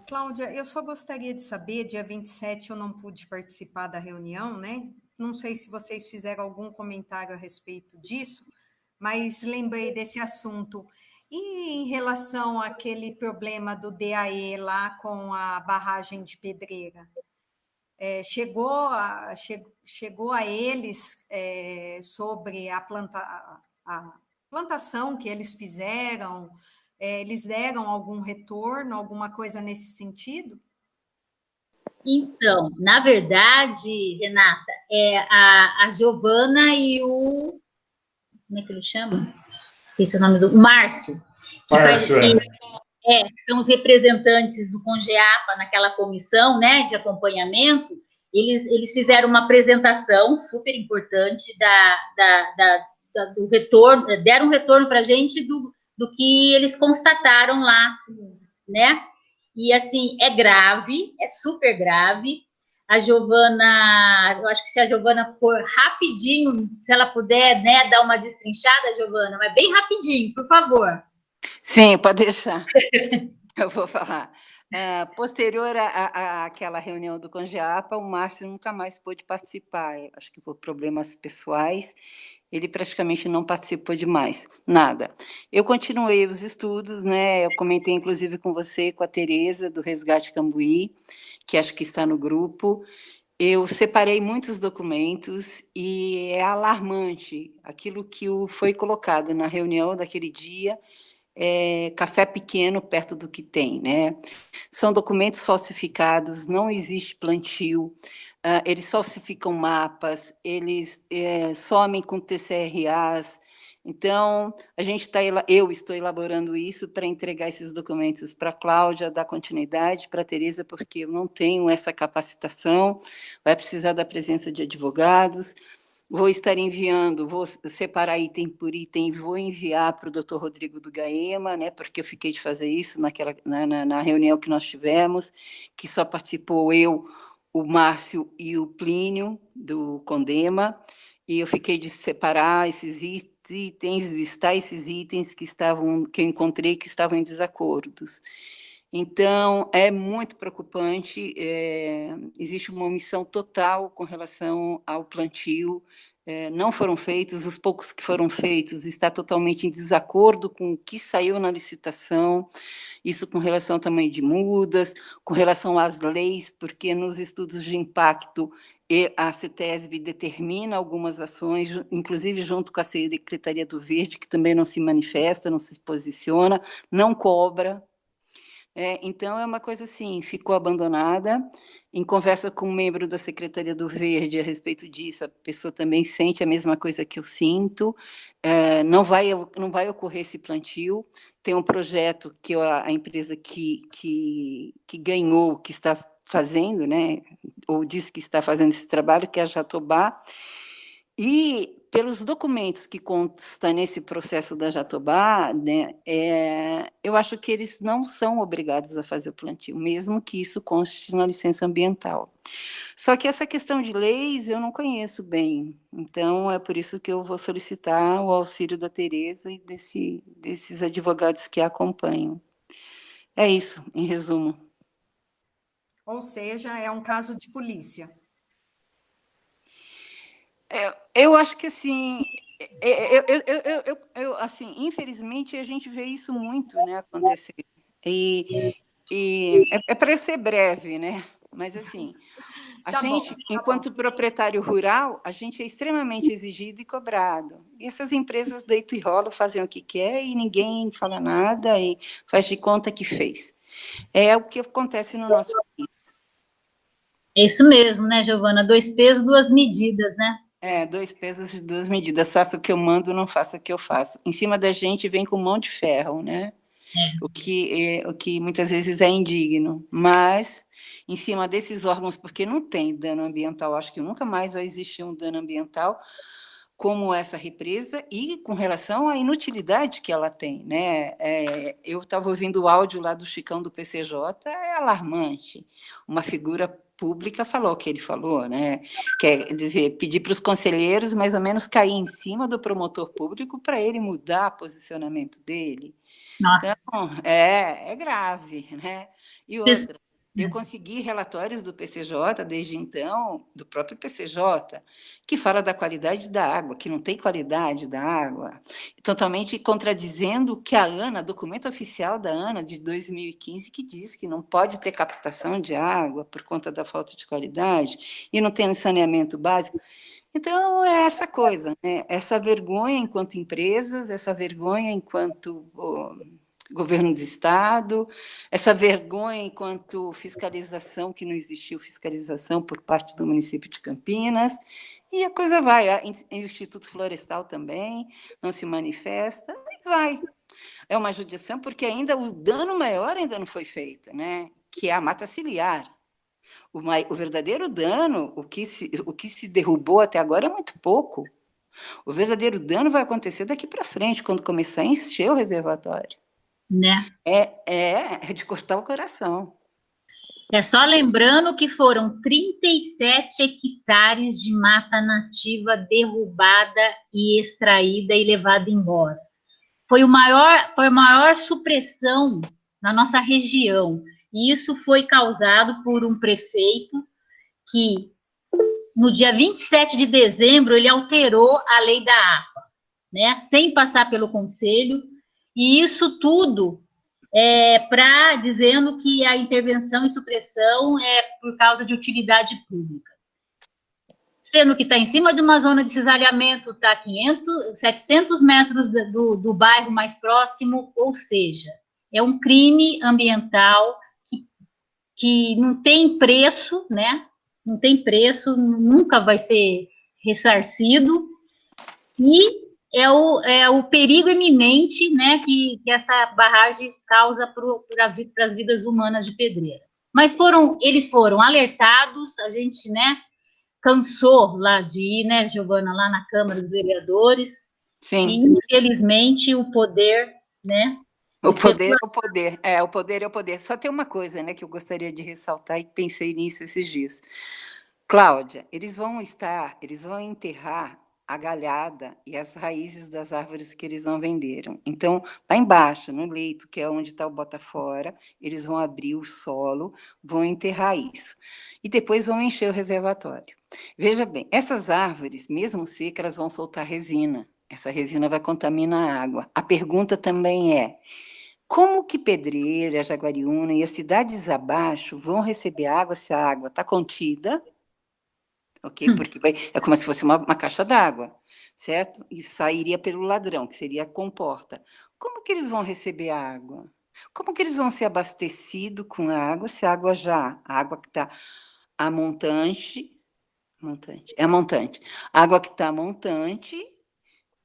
Cláudia, eu só gostaria de saber, dia 27 eu não pude participar da reunião, né? Não sei se vocês fizeram algum comentário a respeito disso, mas lembrei desse assunto. E em relação àquele problema do DAE lá com a barragem de Pedreira, chegou a eles sobre a plantação que eles fizeram? Eles deram algum retorno, alguma coisa nesse sentido? Então, na verdade, Renata, é a Giovana e o... Como é que ele chama? Esqueci o nome do... Márcio. Márcio, Que são os representantes do Congeapa naquela comissão, né, de acompanhamento. Eles fizeram uma apresentação super importante do retorno, deram um retorno para a gente do que eles constataram lá, né? E, assim, é grave, é super grave. A Giovana, eu acho que se a Giovana for rapidinho, se ela puder, né, dar uma destrinchada, Giovana, mas bem rapidinho, por favor. Sim, pode deixar. Eu vou falar. Posterior àquela reunião do Congeapa, o Márcio nunca mais pôde participar, acho que por problemas pessoais, ele praticamente não participou de mais, nada. Eu continuei os estudos, né? Eu comentei, inclusive, com você, com a Tereza, do Resgate Cambuí, que acho que está no grupo. Eu separei muitos documentos e é alarmante aquilo que foi colocado na reunião daquele dia, café pequeno perto do que tem, né? São documentos falsificados, não existe plantio, eles falsificam mapas, eles somem com TCRAs. Então, eu estou elaborando isso para entregar esses documentos para a Cláudia, dar continuidade para a Tereza, porque eu não tenho essa capacitação, vai precisar da presença de advogados. Vou estar enviando, vou separar item por item, vou enviar para o doutor Rodrigo do Gaema, né, porque eu fiquei de fazer isso na reunião que nós tivemos, que só participou eu, o Márcio e o Plínio, do Condema, e eu fiquei de separar esses itens, listar esses itens que eu encontrei que estavam em desacordos. Então, é muito preocupante, existe uma omissão total com relação ao plantio, não foram feitos, os poucos que foram feitos está totalmente em desacordo com o que saiu na licitação, isso com relação ao tamanho de mudas, com relação às leis, porque nos estudos de impacto a CETESB determina algumas ações, inclusive junto com a Secretaria do Verde, que também não se manifesta, não se posiciona, não cobra. Então, é uma coisa assim, ficou abandonada. Em conversa com um membro da Secretaria do Verde a respeito disso, a pessoa também sente a mesma coisa que eu sinto. Não vai ocorrer esse plantio. Tem um projeto que a empresa que ganhou, que está fazendo, né, ou disse que está fazendo esse trabalho, que é a Jatobá, e pelos documentos que constam nesse processo da Jatobá, né, eu acho que eles não são obrigados a fazer o plantio, mesmo que isso conste na licença ambiental. Só que essa questão de leis eu não conheço bem, então é por isso que eu vou solicitar o auxílio da Tereza e desses advogados que a acompanham. É isso, em resumo. Ou seja, é um caso de polícia. Eu acho que, assim, assim, infelizmente, a gente vê isso muito, né, acontecer. E é para eu ser breve, né? Mas, assim, gente, enquanto proprietário rural, a gente é extremamente exigido e cobrado. E essas empresas deitam e rolam, fazem o que quer e ninguém fala nada e faz de conta que fez. É o que acontece no nosso país. É isso mesmo, né, Giovana? 2 pesos, 2 medidas, né? 2 pesos e 2 medidas. Faça o que eu mando, não faça o que eu faço. Em cima da gente vem com mão de ferro, né? O que muitas vezes é indigno. Mas, em cima desses órgãos, porque não tem dano ambiental, acho que nunca mais vai existir um dano ambiental como essa represa e com relação à inutilidade que ela tem, né? Eu estava ouvindo o áudio lá do Chicão do PCJ, é alarmante. Uma figura pública falou o que ele falou, né? Quer dizer, pedir para os conselheiros mais ou menos cair em cima do promotor público para ele mudar o posicionamento dele. Nossa. Então, é grave, né? E outra, eu consegui relatórios do PCJ, desde então, do próprio PCJ, que fala da qualidade da água, que não tem qualidade da água, totalmente contradizendo que a ANA, documento oficial da ANA de 2015, que diz que não pode ter captação de água por conta da falta de qualidade, e não tem saneamento básico. Então, é essa coisa, né? Essa vergonha enquanto empresas, essa vergonha enquanto governo do Estado, essa vergonha enquanto fiscalização, que não existiu fiscalização por parte do município de Campinas, e a coisa vai. O Instituto Florestal também não se manifesta, e vai. É uma judiação porque ainda o dano maior ainda não foi feito, né? Que é a mata ciliar. O verdadeiro dano, o que se derrubou até agora é muito pouco. O verdadeiro dano vai acontecer daqui para frente, quando começar a encher o reservatório. Né? É de cortar o coração. É só lembrando que foram 37 hectares de mata nativa derrubada e extraída e levada embora. Foi a maior supressão na nossa região. E isso foi causado por um prefeito que, no dia 27 de dezembro, ele alterou a lei da APA, né, sem passar pelo conselho, e isso tudo dizendo que a intervenção e supressão é por causa de utilidade pública. Sendo que está em cima de uma zona de cisalhamento, está 700 metros do bairro mais próximo, ou seja, é um crime ambiental que não tem preço, né? Não tem preço, nunca vai ser ressarcido, e é o perigo iminente, né, que essa barragem causa para as vidas humanas de Pedreira. Mas eles foram alertados, a gente, né, cansou lá de ir, né, Giovana, lá na Câmara dos Vereadores. Sim. E, infelizmente, o poder, né? O poder é o poder. Só tem uma coisa, né, que eu gostaria de ressaltar, e pensei nisso esses dias. Cláudia, eles vão enterrar a galhada e as raízes das árvores que eles não venderam. Então, lá embaixo, no leito, que é onde está o Botafora, eles vão abrir o solo, vão enterrar isso. E depois vão encher o reservatório. Veja bem, essas árvores, mesmo secas, elas vão soltar resina. Essa resina vai contaminar a água. A pergunta também é: como que Pedreira, Jaguariúna e as cidades abaixo vão receber água se a água está contida? Ok? Porque é como se fosse uma caixa d'água, certo? E sairia pelo ladrão, que seria a comporta. Como que eles vão receber a água? Como que eles vão ser abastecidos com a água se a água que está a montante, a água que está montante,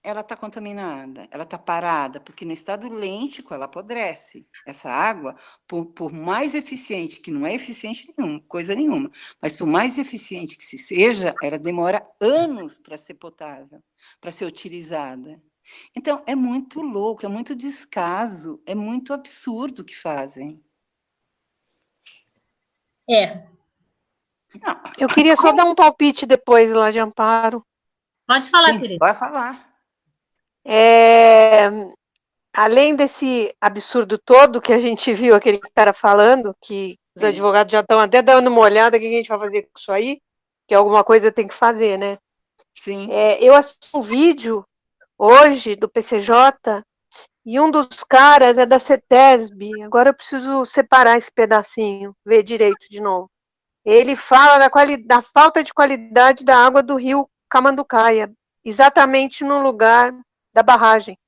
ela está contaminada, ela está parada, porque no estado lêntico ela apodrece. Essa água, por mais eficiente, que não é eficiente coisa nenhuma, mas por mais eficiente que se seja, ela demora anos para ser potável, para ser utilizada. Então, é muito louco, é muito descaso, é muito absurdo o que fazem. Não. Eu queria só dar um palpite depois lá de Amparo. Pode falar, Tereza. Pode falar. Além desse absurdo todo que a gente viu aquele cara falando, que os advogados já estão até dando uma olhada, o que a gente vai fazer com isso aí, que alguma coisa tem que fazer, né? Sim. Eu assisti um vídeo hoje do PCJ, e um dos caras é da CETESB. Agora eu preciso separar esse pedacinho, ver direito de novo. Ele fala da falta de qualidade da água do rio Camanducaia, exatamente no lugar da barragem.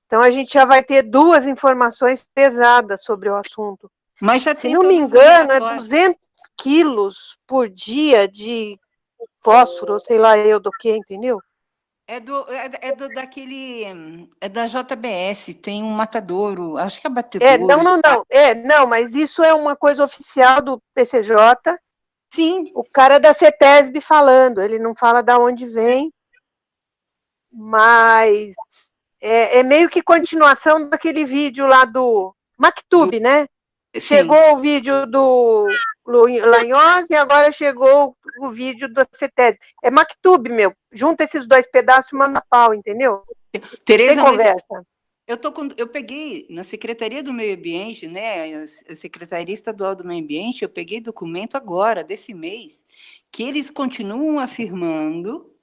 Então, a gente já vai ter duas informações pesadas sobre o assunto. Mas já se não me engano, é 200 quilos por dia de fósforo, ou sei lá eu do que, entendeu? É da JBS, tem um matadouro, acho que é batedouro. Não, mas isso é uma coisa oficial do PCJ. Sim. O cara da CETESB falando, ele não fala de onde vem, mas é meio que continuação daquele vídeo lá do Mactube, né? Sim. Chegou o vídeo do Lanhos e agora chegou o vídeo da CETESB. É Mactube, meu. Junta esses dois pedaços e manda pau, entendeu? Tereza, tem conversa. Eu peguei na Secretaria do Meio Ambiente, né, a Secretaria Estadual do Meio Ambiente, eu peguei documento agora, desse mês, que eles continuam afirmando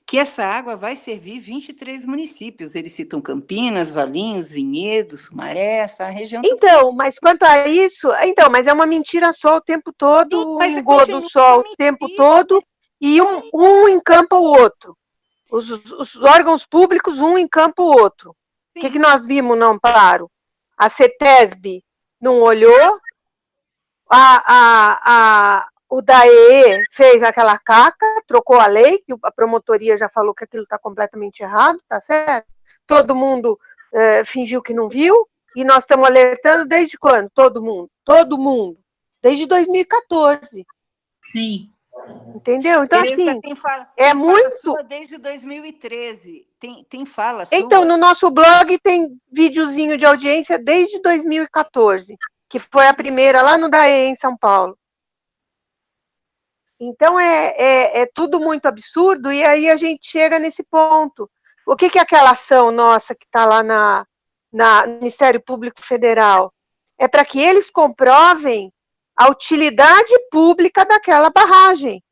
que essa água vai servir 23 municípios. Eles citam Campinas, Valinhos, Vinhedo, Sumaré, essa região. Então, mas quanto a isso, mas é uma mentira só o tempo todo, um engodo só o tempo todo, e um encampa o outro. Os órgãos públicos, um encampa o outro. O que nós vimos no Amparo? A CETESB não olhou, o DAE fez aquela caca, trocou a lei, que a promotoria já falou que aquilo está completamente errado, tá certo? Todo mundo fingiu que não viu, e nós estamos alertando desde quando? Todo mundo. Desde 2014. Sim. Entendeu? Então, Tereza, assim, tem fala muito... sua desde 2013. Tem fala sua? Então, no nosso blog tem videozinho de audiência desde 2014, que foi a primeira lá no DAE, em São Paulo. Então, é tudo muito absurdo, e aí a gente chega nesse ponto. O que é aquela ação nossa que está lá no Ministério Público Federal? É para que eles comprovem a utilidade pública daquela barragem.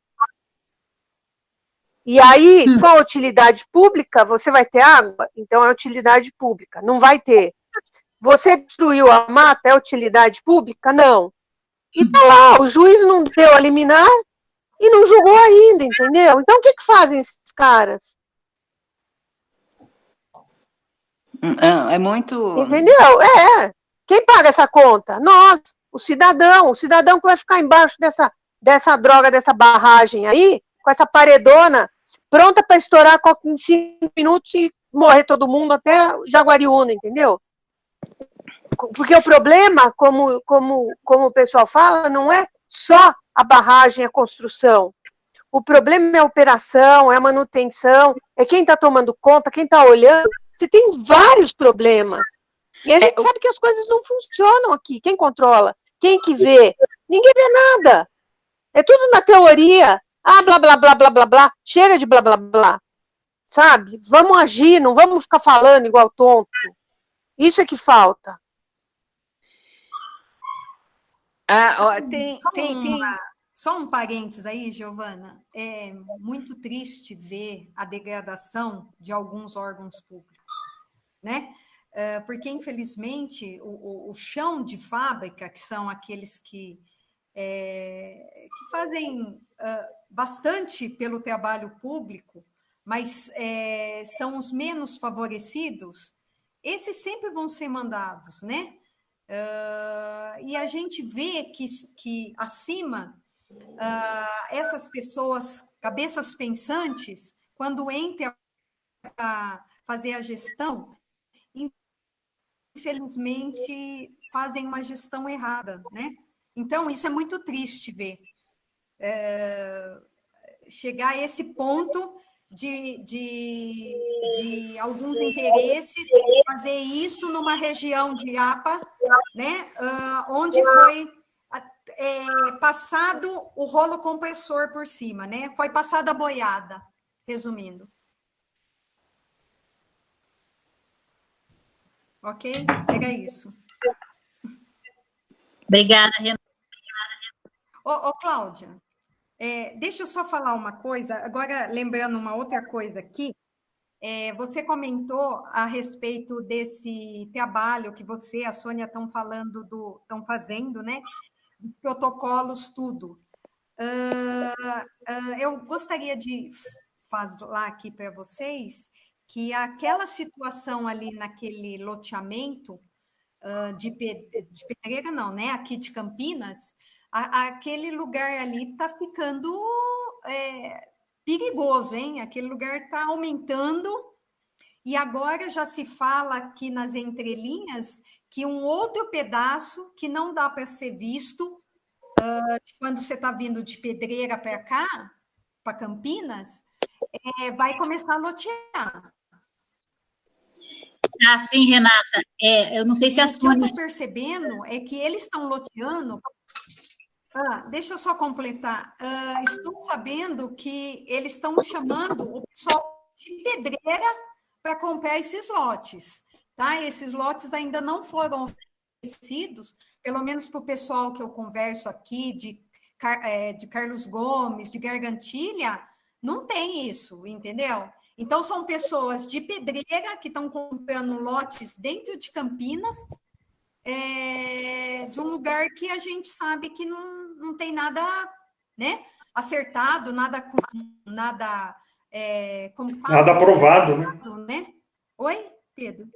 E aí, com a utilidade pública, você vai ter água? Então é utilidade pública. Não vai ter. Você destruiu a mata? É utilidade pública? Não. E tá lá, o juiz não deu a liminar e não julgou ainda, entendeu? Então o que fazem esses caras? É muito... Entendeu? Quem paga essa conta? Nós, o cidadão que vai ficar embaixo dessa droga, dessa barragem aí, com essa paredona, pronta para estourar em 5 minutos e morrer todo mundo até Jaguariúna, entendeu? Porque o problema, como o pessoal fala, não é só a barragem, a construção. O problema é a operação, é a manutenção, é quem está tomando conta, quem está olhando. Você tem vários problemas. E a gente sabe que as coisas não funcionam aqui. Quem controla? Quem que vê? Ninguém vê nada. É tudo na teoria. Blá, blá, blá, blá, blá, blá. Chega de blá, blá, blá. Sabe? Vamos agir, não vamos ficar falando igual tonto. Isso é que falta. Só um parênteses aí, Giovana. É muito triste ver a degradação de alguns órgãos públicos, né? Porque, infelizmente, o chão de fábrica, que são aqueles que fazem bastante pelo trabalho público, mas são os menos favorecidos, esses sempre vão ser mandados, né? E a gente vê que acima, essas pessoas, cabeças pensantes, quando entram para fazer a gestão, infelizmente fazem uma gestão errada, né? Então, isso é muito triste ver. Chegar a esse ponto de alguns interesses, fazer isso numa região de APA, né, onde foi passado o rolo compressor por cima, né? Foi passada a boiada, resumindo. Ok? Era isso. Obrigada, Renata. Cláudia, deixa eu só falar uma coisa, agora lembrando uma outra coisa aqui, você comentou a respeito desse trabalho que você e a Sônia estão fazendo, né? Dos protocolos, tudo. Eu gostaria de falar aqui para vocês que aquela situação ali naquele loteamento de Pedreira, não, né? Aqui de Campinas, aquele lugar ali está ficando perigoso, hein? Aquele lugar está aumentando, e agora já se fala aqui nas entrelinhas que um outro pedaço que não dá para ser visto quando você está vindo de Pedreira para cá, para Campinas, vai começar a lotear. Sim, Renata. Eu não sei se a Sônia... O que eu estou percebendo é que eles estão loteando... deixa eu só completar. Estou sabendo que eles estão chamando o pessoal de Pedreira para comprar esses lotes. Tá? Esses lotes ainda não foram oferecidos, pelo menos para o pessoal que eu converso aqui, de Carlos Gomes, de Gargantilha, não tem isso, entendeu? Então, são pessoas de Pedreira que estão comprando lotes dentro de Campinas, de um lugar que a gente sabe que não tem nada, né, acertado, nada como fala? Nada aprovado, né? Oi, Pedro?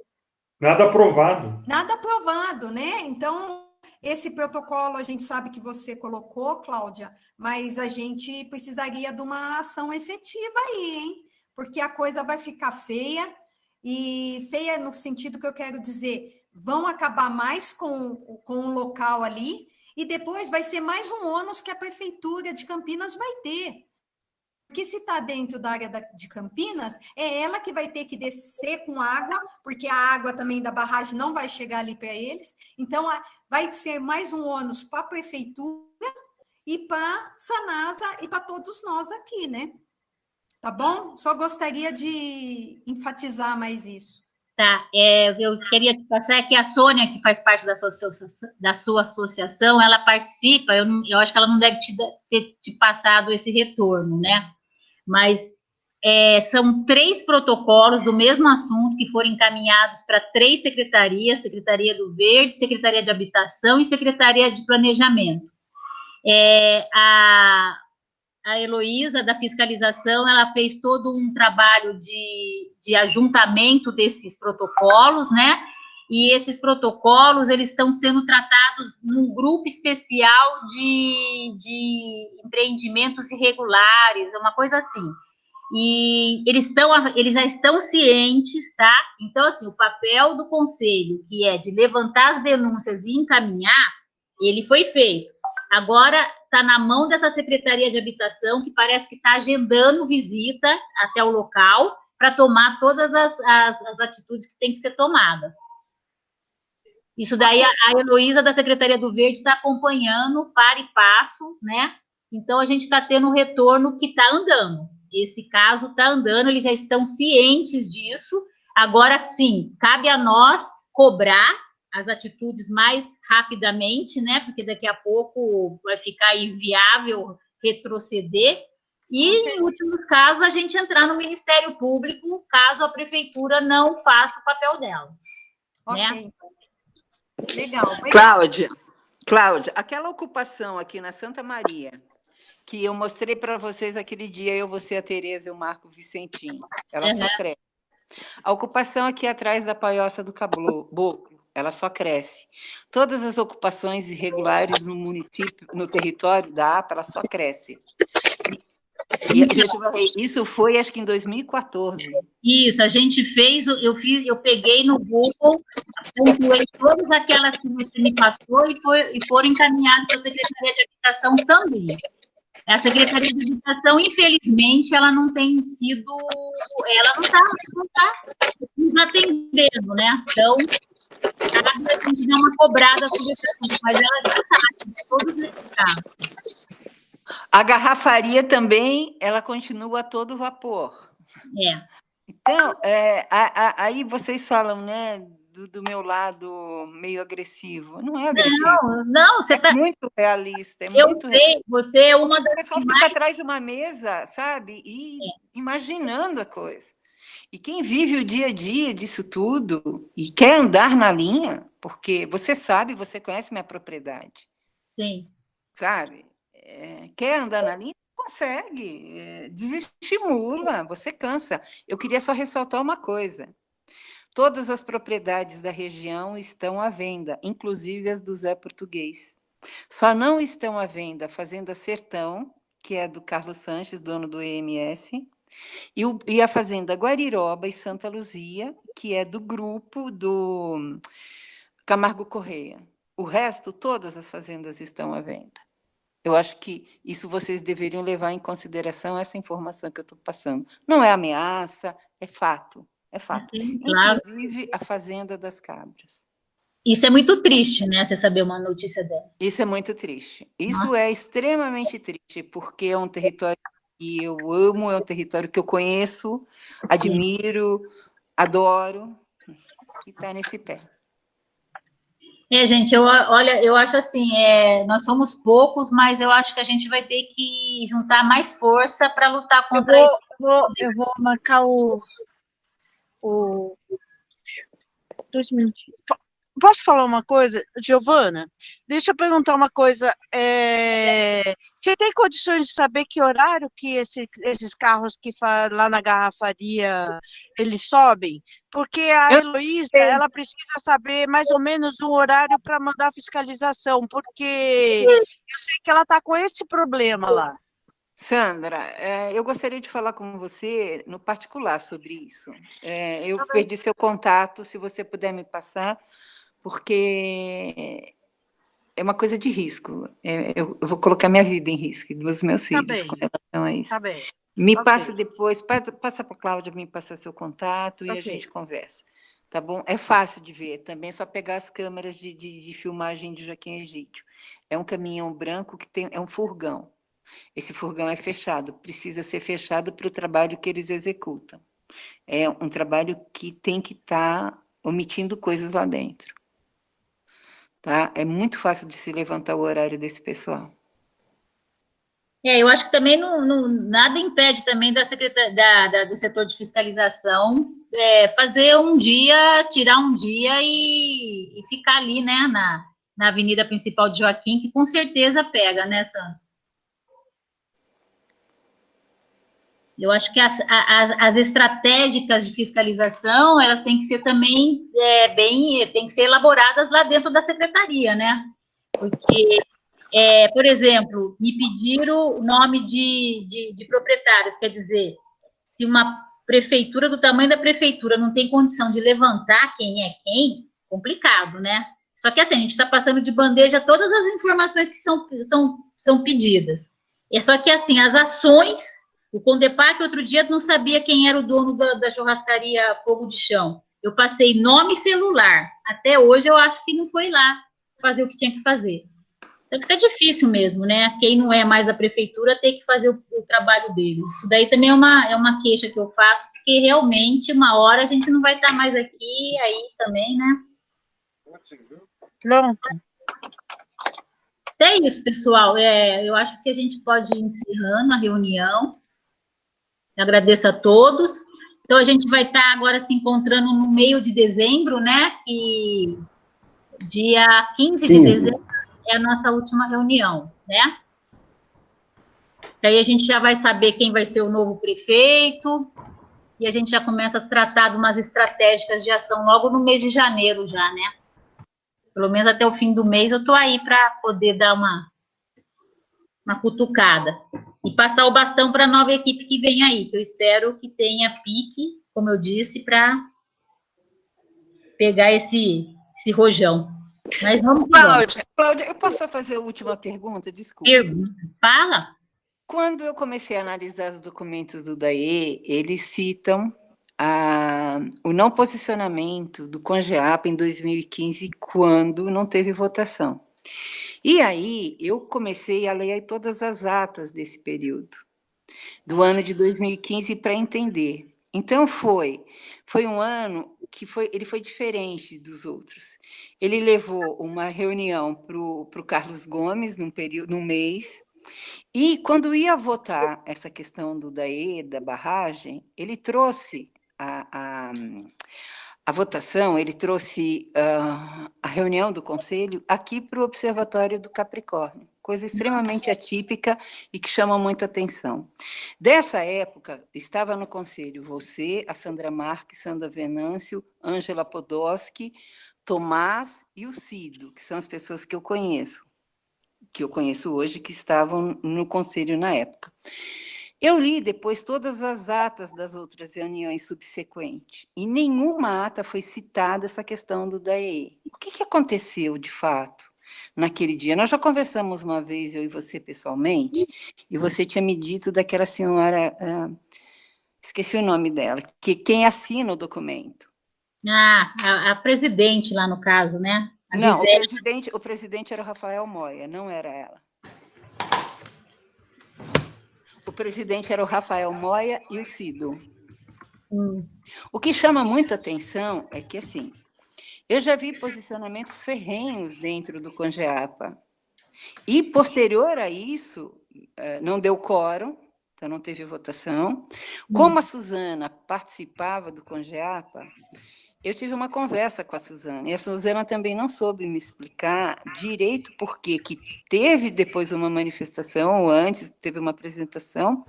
Nada aprovado. Nada aprovado, né? Então, esse protocolo a gente sabe que você colocou, Cláudia, mas a gente precisaria de uma ação efetiva aí, hein? Porque a coisa vai ficar feia, e feia no sentido que eu quero dizer, vão acabar mais com o local ali, e depois vai ser mais um ônus que a Prefeitura de Campinas vai ter. Porque se está dentro da área de Campinas, é ela que vai ter que descer com água, porque a água também da barragem não vai chegar ali para eles. Então, vai ser mais um ônus para a Prefeitura e para a Sanasa e para todos nós aqui, né? Tá bom? Só gostaria de enfatizar mais isso. Tá, eu queria te passar que a Sônia, que faz parte da sua associação, ela participa, eu acho que ela não deve ter te passado esse retorno, né? Mas são 3 protocolos do mesmo assunto que foram encaminhados para 3 secretarias, Secretaria do Verde, Secretaria de Habitação e Secretaria de Planejamento. A Heloísa, da fiscalização, ela fez todo um trabalho de ajuntamento desses protocolos, né? E esses protocolos, eles estão sendo tratados num grupo especial de empreendimentos irregulares, uma coisa assim. E eles já estão cientes, tá? Então, assim, o papel do conselho, que é de levantar as denúncias e encaminhar, ele foi feito. Agora, está na mão dessa Secretaria de Habitação, que parece que está agendando visita até o local para tomar todas as atitudes que tem que ser tomada. Isso daí, a Heloísa, da Secretaria do Verde, está acompanhando para e passo, né? Então, a gente está tendo um retorno que está andando. Esse caso está andando, eles já estão cientes disso. Agora, sim, cabe a nós cobrar as atitudes mais rapidamente, né? Porque daqui a pouco vai ficar inviável retroceder. E, em últimos casos, a gente entrar no Ministério Público, caso a Prefeitura não faça o papel dela. Ok. Né? Legal. Cláudia, aquela ocupação aqui na Santa Maria, que eu mostrei para vocês aquele dia, você, a Tereza e o Marco Vicentinho, ela só cresce. A ocupação aqui atrás da Palhoça do Caboclo, ela só cresce. Todas as ocupações irregulares no município, no território da APA, ela só cresce. E isso foi, acho que em 2014. Isso, a gente fez, eu peguei no Google, pontuei todas aquelas que você me passou e foram encaminhadas para a Secretaria de Habitação também. A Secretaria de Habitação, infelizmente, ela não tem sido, ela não está nos atendendo, né? Então, a gente dá uma cobrada sobre esse assunto, mas ela já está em todos esses casos. A garrafaria também, ela continua a todo vapor. Então, aí vocês falam, né, do meu lado meio agressivo. Não é agressivo. Não, você está... muito realista. Eu sei, você é uma das... O pessoal fica atrás de uma mesa, sabe? E imaginando a coisa. E quem vive o dia a dia disso tudo e quer andar na linha, porque você sabe, você conhece minha propriedade. Sim. Sabe? Quer andar na linha? Consegue. Desestimula, você cansa. Eu queria só ressaltar uma coisa. Todas as propriedades da região estão à venda, inclusive as do Zé Português. Só não estão à venda a Fazenda Sertão, que é do Carlos Sanches, dono do EMS, e a Fazenda Guariroba e Santa Luzia, que é do grupo do Camargo Correia. O resto, todas as fazendas estão à venda. Eu acho que isso vocês deveriam levar em consideração, essa informação que eu estou passando. Não é ameaça, é fato. É fato. Sim, claro. Inclusive a Fazenda das Cabras. Isso é muito triste, né? Você saber uma notícia dela. Isso é muito triste. Isso é extremamente triste, porque é um território que eu amo, é um território que eu conheço, admiro, adoro, e está nesse pé. Gente, eu acho assim, nós somos poucos, mas eu acho que a gente vai ter que juntar mais força para lutar contra isso. Eu vou marcar 2 minutos. posso falar uma coisa, Giovana? Deixa eu perguntar uma coisa. Você tem condições de saber que horário que esses carros que lá na garrafaria eles sobem? Porque a Heloísa, ela precisa saber mais ou menos um horário para mandar a fiscalização, porque eu sei que ela está com esse problema lá. Sandra, eu gostaria de falar com você no particular sobre isso. Eu perdi seu contato, se você puder me passar, porque é uma coisa de risco. Eu vou colocar minha vida em risco, dos meus filhos, com relação a isso. Tá bem. Me passa depois, passa para a Cláudia me passar seu contato e a gente conversa. Tá bom? É fácil de ver também, é só pegar as câmeras de filmagem de Joaquim Egídio. É um caminhão branco que é um furgão. Esse furgão é fechado, precisa ser fechado para o trabalho que eles executam. É um trabalho que tem que estar omitindo coisas lá dentro. Tá? É muito fácil de se levantar o horário desse pessoal. Eu acho que também nada impede também do setor de fiscalização fazer um dia, tirar um dia e ficar ali, né, na avenida principal de Joaquim, que com certeza pega nessa. Eu acho que as estratégicas de fiscalização, elas têm que ser também tem que ser elaboradas lá dentro da secretaria, né? Porque, por exemplo, me pediram o nome de proprietários, quer dizer, se uma prefeitura do tamanho da prefeitura não tem condição de levantar quem é quem, complicado, né? Só que assim, a gente está passando de bandeja todas as informações que são pedidas. Só que assim, as ações... O Condepac, outro dia, não sabia quem era o dono da churrascaria Fogo de Chão. Eu passei nome e celular. Até hoje, eu acho que não foi lá fazer o que tinha que fazer. Então, fica difícil mesmo, né? Quem não é mais a prefeitura tem que fazer o trabalho deles. Isso daí também é uma queixa que eu faço, porque realmente, uma hora, a gente não vai estar mais aqui, aí também, né? Pronto. É isso, pessoal. Eu acho que a gente pode ir encerrando a reunião. Agradeço a todos. Então, a gente vai estar agora se encontrando no meio de dezembro, né? Que dia 15 de dezembro é a nossa última reunião, né? Daí a gente já vai saber quem vai ser o novo prefeito e a gente já começa a tratar de umas estratégicas de ação logo no mês de janeiro já, né? Pelo menos até o fim do mês eu estou aí para poder dar uma cutucada. E passar o bastão para a nova equipe que vem aí, que eu espero que tenha pique, como eu disse, para pegar esse rojão. Mas vamos Cláudia, eu posso fazer a última pergunta? Desculpa. Fala. Quando eu comecei a analisar os documentos do DAE, eles citam o não posicionamento do CONGEAPA em 2015, quando não teve votação. E aí, eu comecei a ler todas as atas desse período, do ano de 2015, para entender. Então, foi um ano que ele foi diferente dos outros. Ele levou uma reunião para o Carlos Gomes, num mês, e, quando ia votar essa questão do DAE, da barragem, ele trouxe a votação, ele trouxe a reunião do Conselho aqui para o Observatório do Capricórnio, coisa extremamente atípica e que chama muita atenção. Dessa época, estava no Conselho você, a Sandra Marques, Sandra Venâncio, Ângela Podolski, Tomás e o Cido, que são as pessoas que eu conheço hoje, que estavam no Conselho na época. Eu li depois todas as atas das outras reuniões subsequentes, e nenhuma ata foi citada essa questão do DAE. O que aconteceu, de fato, naquele dia? Nós já conversamos uma vez, eu e você, pessoalmente, e você tinha me dito daquela senhora, esqueci o nome dela, quem assina o documento. A presidente lá no caso, né? Não, o presidente era o Rafael Moia, não era ela. O presidente era o Rafael Moia e o Cido. O que chama muita atenção é que, assim, eu já vi posicionamentos ferrenhos dentro do CONGEAPA. E, posterior a isso, não deu quórum, então não teve votação. Como a Suzana participava do CONGEAPA, Eu tive uma conversa com a Suzana, e a Suzana também não soube me explicar direito por que teve depois uma manifestação, ou antes teve uma apresentação,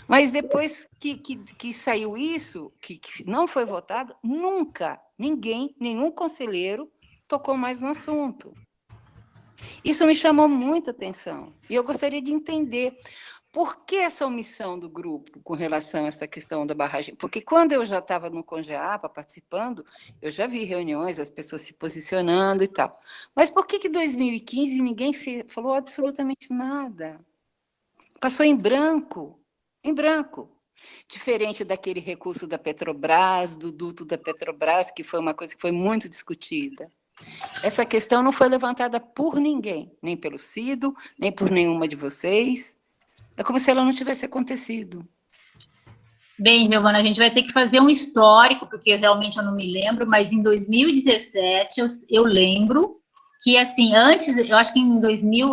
mas depois que saiu isso, que não foi votado, nunca ninguém, nenhum conselheiro, tocou mais no assunto. Isso me chamou muita atenção, e eu gostaria de entender por que essa omissão do grupo com relação a essa questão da barragem? Porque quando eu já estava no Congeapa participando, eu já vi reuniões, as pessoas se posicionando e tal. Mas por que 2015 ninguém falou absolutamente nada? Passou em branco, em branco. Diferente daquele recurso da Petrobras, do duto da Petrobras, que foi uma coisa que foi muito discutida. Essa questão não foi levantada por ninguém, nem pelo Cido, nem por nenhuma de vocês. É como se ela não tivesse acontecido. Bem, Giovana, a gente vai ter que fazer um histórico, porque realmente eu não me lembro, mas em 2017 eu lembro que, assim, antes, eu acho que em 2000,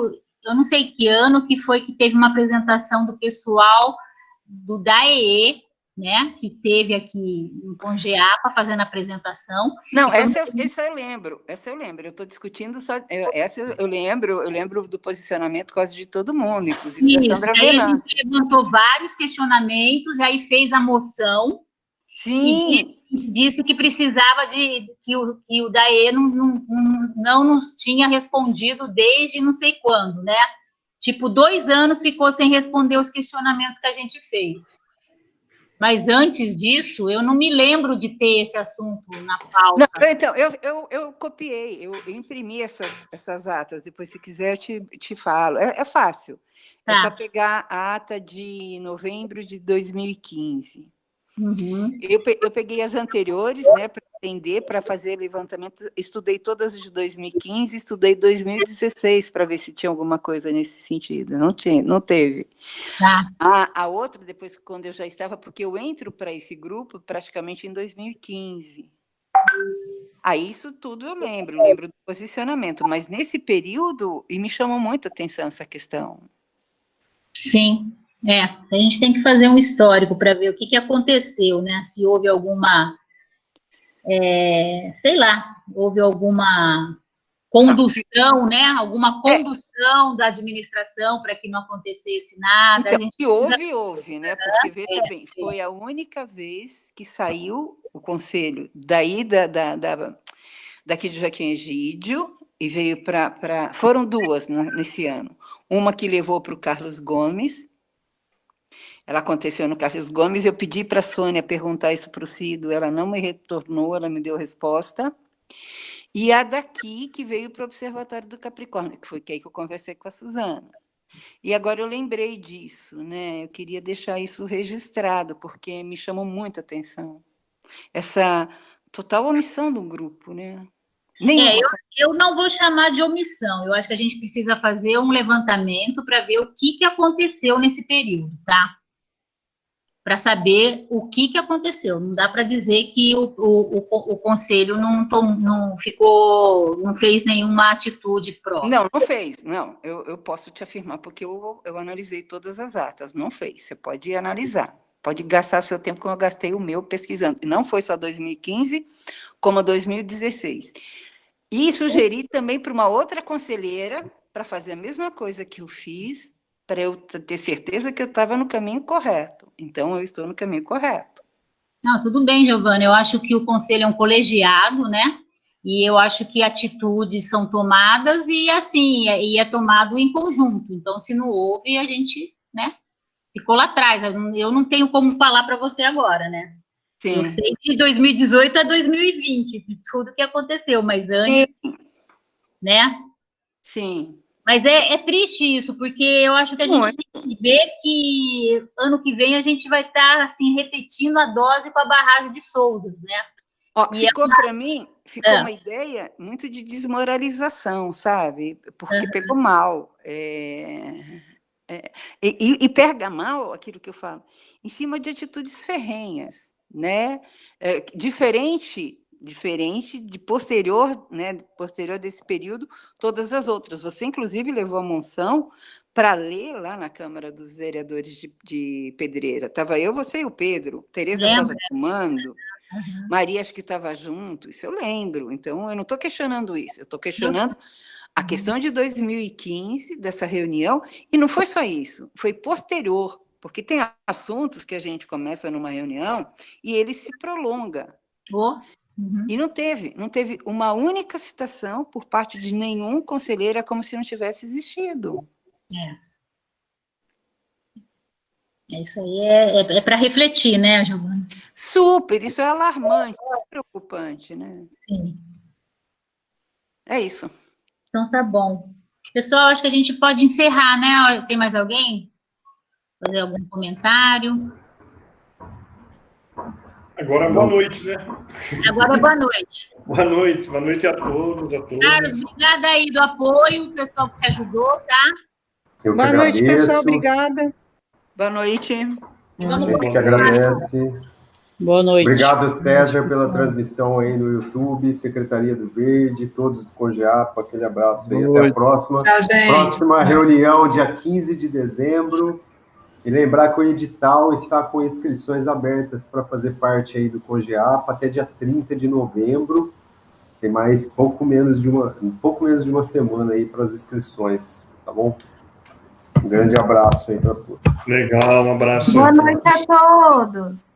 eu não sei que ano que foi que teve uma apresentação do pessoal do DAEE, né, que teve aqui em Congeapa fazendo a apresentação. Não, essa eu lembro, eu estou discutindo só, essa eu lembro do posicionamento quase de todo mundo, inclusive da Sandra Venâncio. A gente levantou vários questionamentos, e aí fez a moção. Sim. E disse que precisava que o DAE não nos tinha respondido desde não sei quando, né? Tipo, 2 anos ficou sem responder os questionamentos que a gente fez. Mas antes disso, eu não me lembro de ter esse assunto na pauta. Não, então, eu copiei, eu imprimi essas atas, depois, se quiser, eu te falo. É fácil. Tá. É só pegar a ata de novembro de 2015. Uhum. Eu peguei as anteriores, né, para entender, para fazer levantamento, estudei todas de 2015, estudei 2016 para ver se tinha alguma coisa nesse sentido. Não teve. Tá. A outra, depois, quando eu já estava, porque eu entro para esse grupo praticamente em 2015. Aí isso tudo eu lembro do posicionamento, mas nesse período, e me chamou muito a atenção essa questão. Sim. A gente tem que fazer um histórico para ver o que aconteceu, né? Se houve alguma, sei lá, houve alguma condução, né? Alguma condução da administração para que não acontecesse nada. Então, que houve, né? Porque, veja bem, foi a única vez que saiu o conselho daí daqui de Joaquim Egídio, e veio para... Foram 2 nesse ano. Uma que levou para o Carlos Gomes. Ela aconteceu no Carlos Gomes, eu pedi para a Sônia perguntar isso para o Cido, ela não me retornou, ela me deu resposta. E a daqui, que veio para o Observatório do Capricórnio, que foi aí que eu conversei com a Suzana. E agora eu lembrei disso, né? Eu queria deixar isso registrado, porque me chamou muita atenção. Essa total omissão do grupo, né? Eu não vou chamar de omissão, eu acho que a gente precisa fazer um levantamento para ver o que aconteceu nesse período, tá? Para saber o que aconteceu. Não dá para dizer que o conselho não fez nenhuma atitude própria. Não fez, não. Eu posso te afirmar, porque eu analisei todas as atas, não fez. Você pode analisar, pode gastar o seu tempo como eu gastei o meu pesquisando. E não foi só 2015, como 2016. E sugeri também para uma outra conselheira para fazer a mesma coisa que eu fiz, para eu ter certeza que eu estava no caminho correto. Então, eu estou no caminho correto. Não, tudo bem, Giovana. Eu acho que o conselho é um colegiado, né? E eu acho que atitudes são tomadas e, assim, é tomado em conjunto. Então, se não houve, a gente, né, ficou lá atrás. Eu não tenho como falar para você agora, né? Sim. Eu sei de 2018 a 2020, de tudo que aconteceu, mas antes, sim, né? Sim. Mas é triste isso, porque eu acho que a gente tem que ver que ano que vem a gente vai estar, assim, repetindo a dose com a barragem de Souzas, né? Ficou para mim, uma ideia muito de desmoralização, sabe? Porque pegou mal. E pega mal aquilo que eu falo, em cima de atitudes ferrenhas, né? Diferente de posterior, né, posterior desse período, todas as outras. Você, inclusive, levou a moção para ler lá na Câmara dos Vereadores de Pedreira. Estava eu, você e o Pedro. Tereza estava filmando. Maria acho que estava junto, isso eu lembro, então eu não estou questionando isso, eu estou questionando a questão de 2015, dessa reunião, e não foi só isso, foi posterior, porque tem assuntos que a gente começa numa reunião e ele se prolonga. E não teve uma única citação por parte de nenhum conselheiro, é como se não tivesse existido. Isso aí é para refletir, né, Giovana? Super, isso é alarmante, é preocupante, né? Sim. É isso. Então tá bom. Pessoal, acho que a gente pode encerrar, né? Tem mais alguém? Fazer algum comentário? Agora, boa noite, né? Agora, boa noite. Boa noite a todos, a todas. Carlos, obrigada aí do apoio, o pessoal que te ajudou, tá? Boa noite, pessoal, obrigada. Boa noite. A gente que agradece. Boa noite. Obrigado, César, pela transmissão aí no YouTube, Secretaria do Verde, todos do COGEAPA, aquele abraço aí, até a próxima. Próxima reunião, dia 15 de dezembro. E lembrar que o edital está com inscrições abertas para fazer parte aí do COGEAPA até dia 30 de novembro. Tem mais pouco menos de uma semana aí para as inscrições, tá bom? Um grande abraço aí para todos. Legal, um abraço. Boa noite a todos.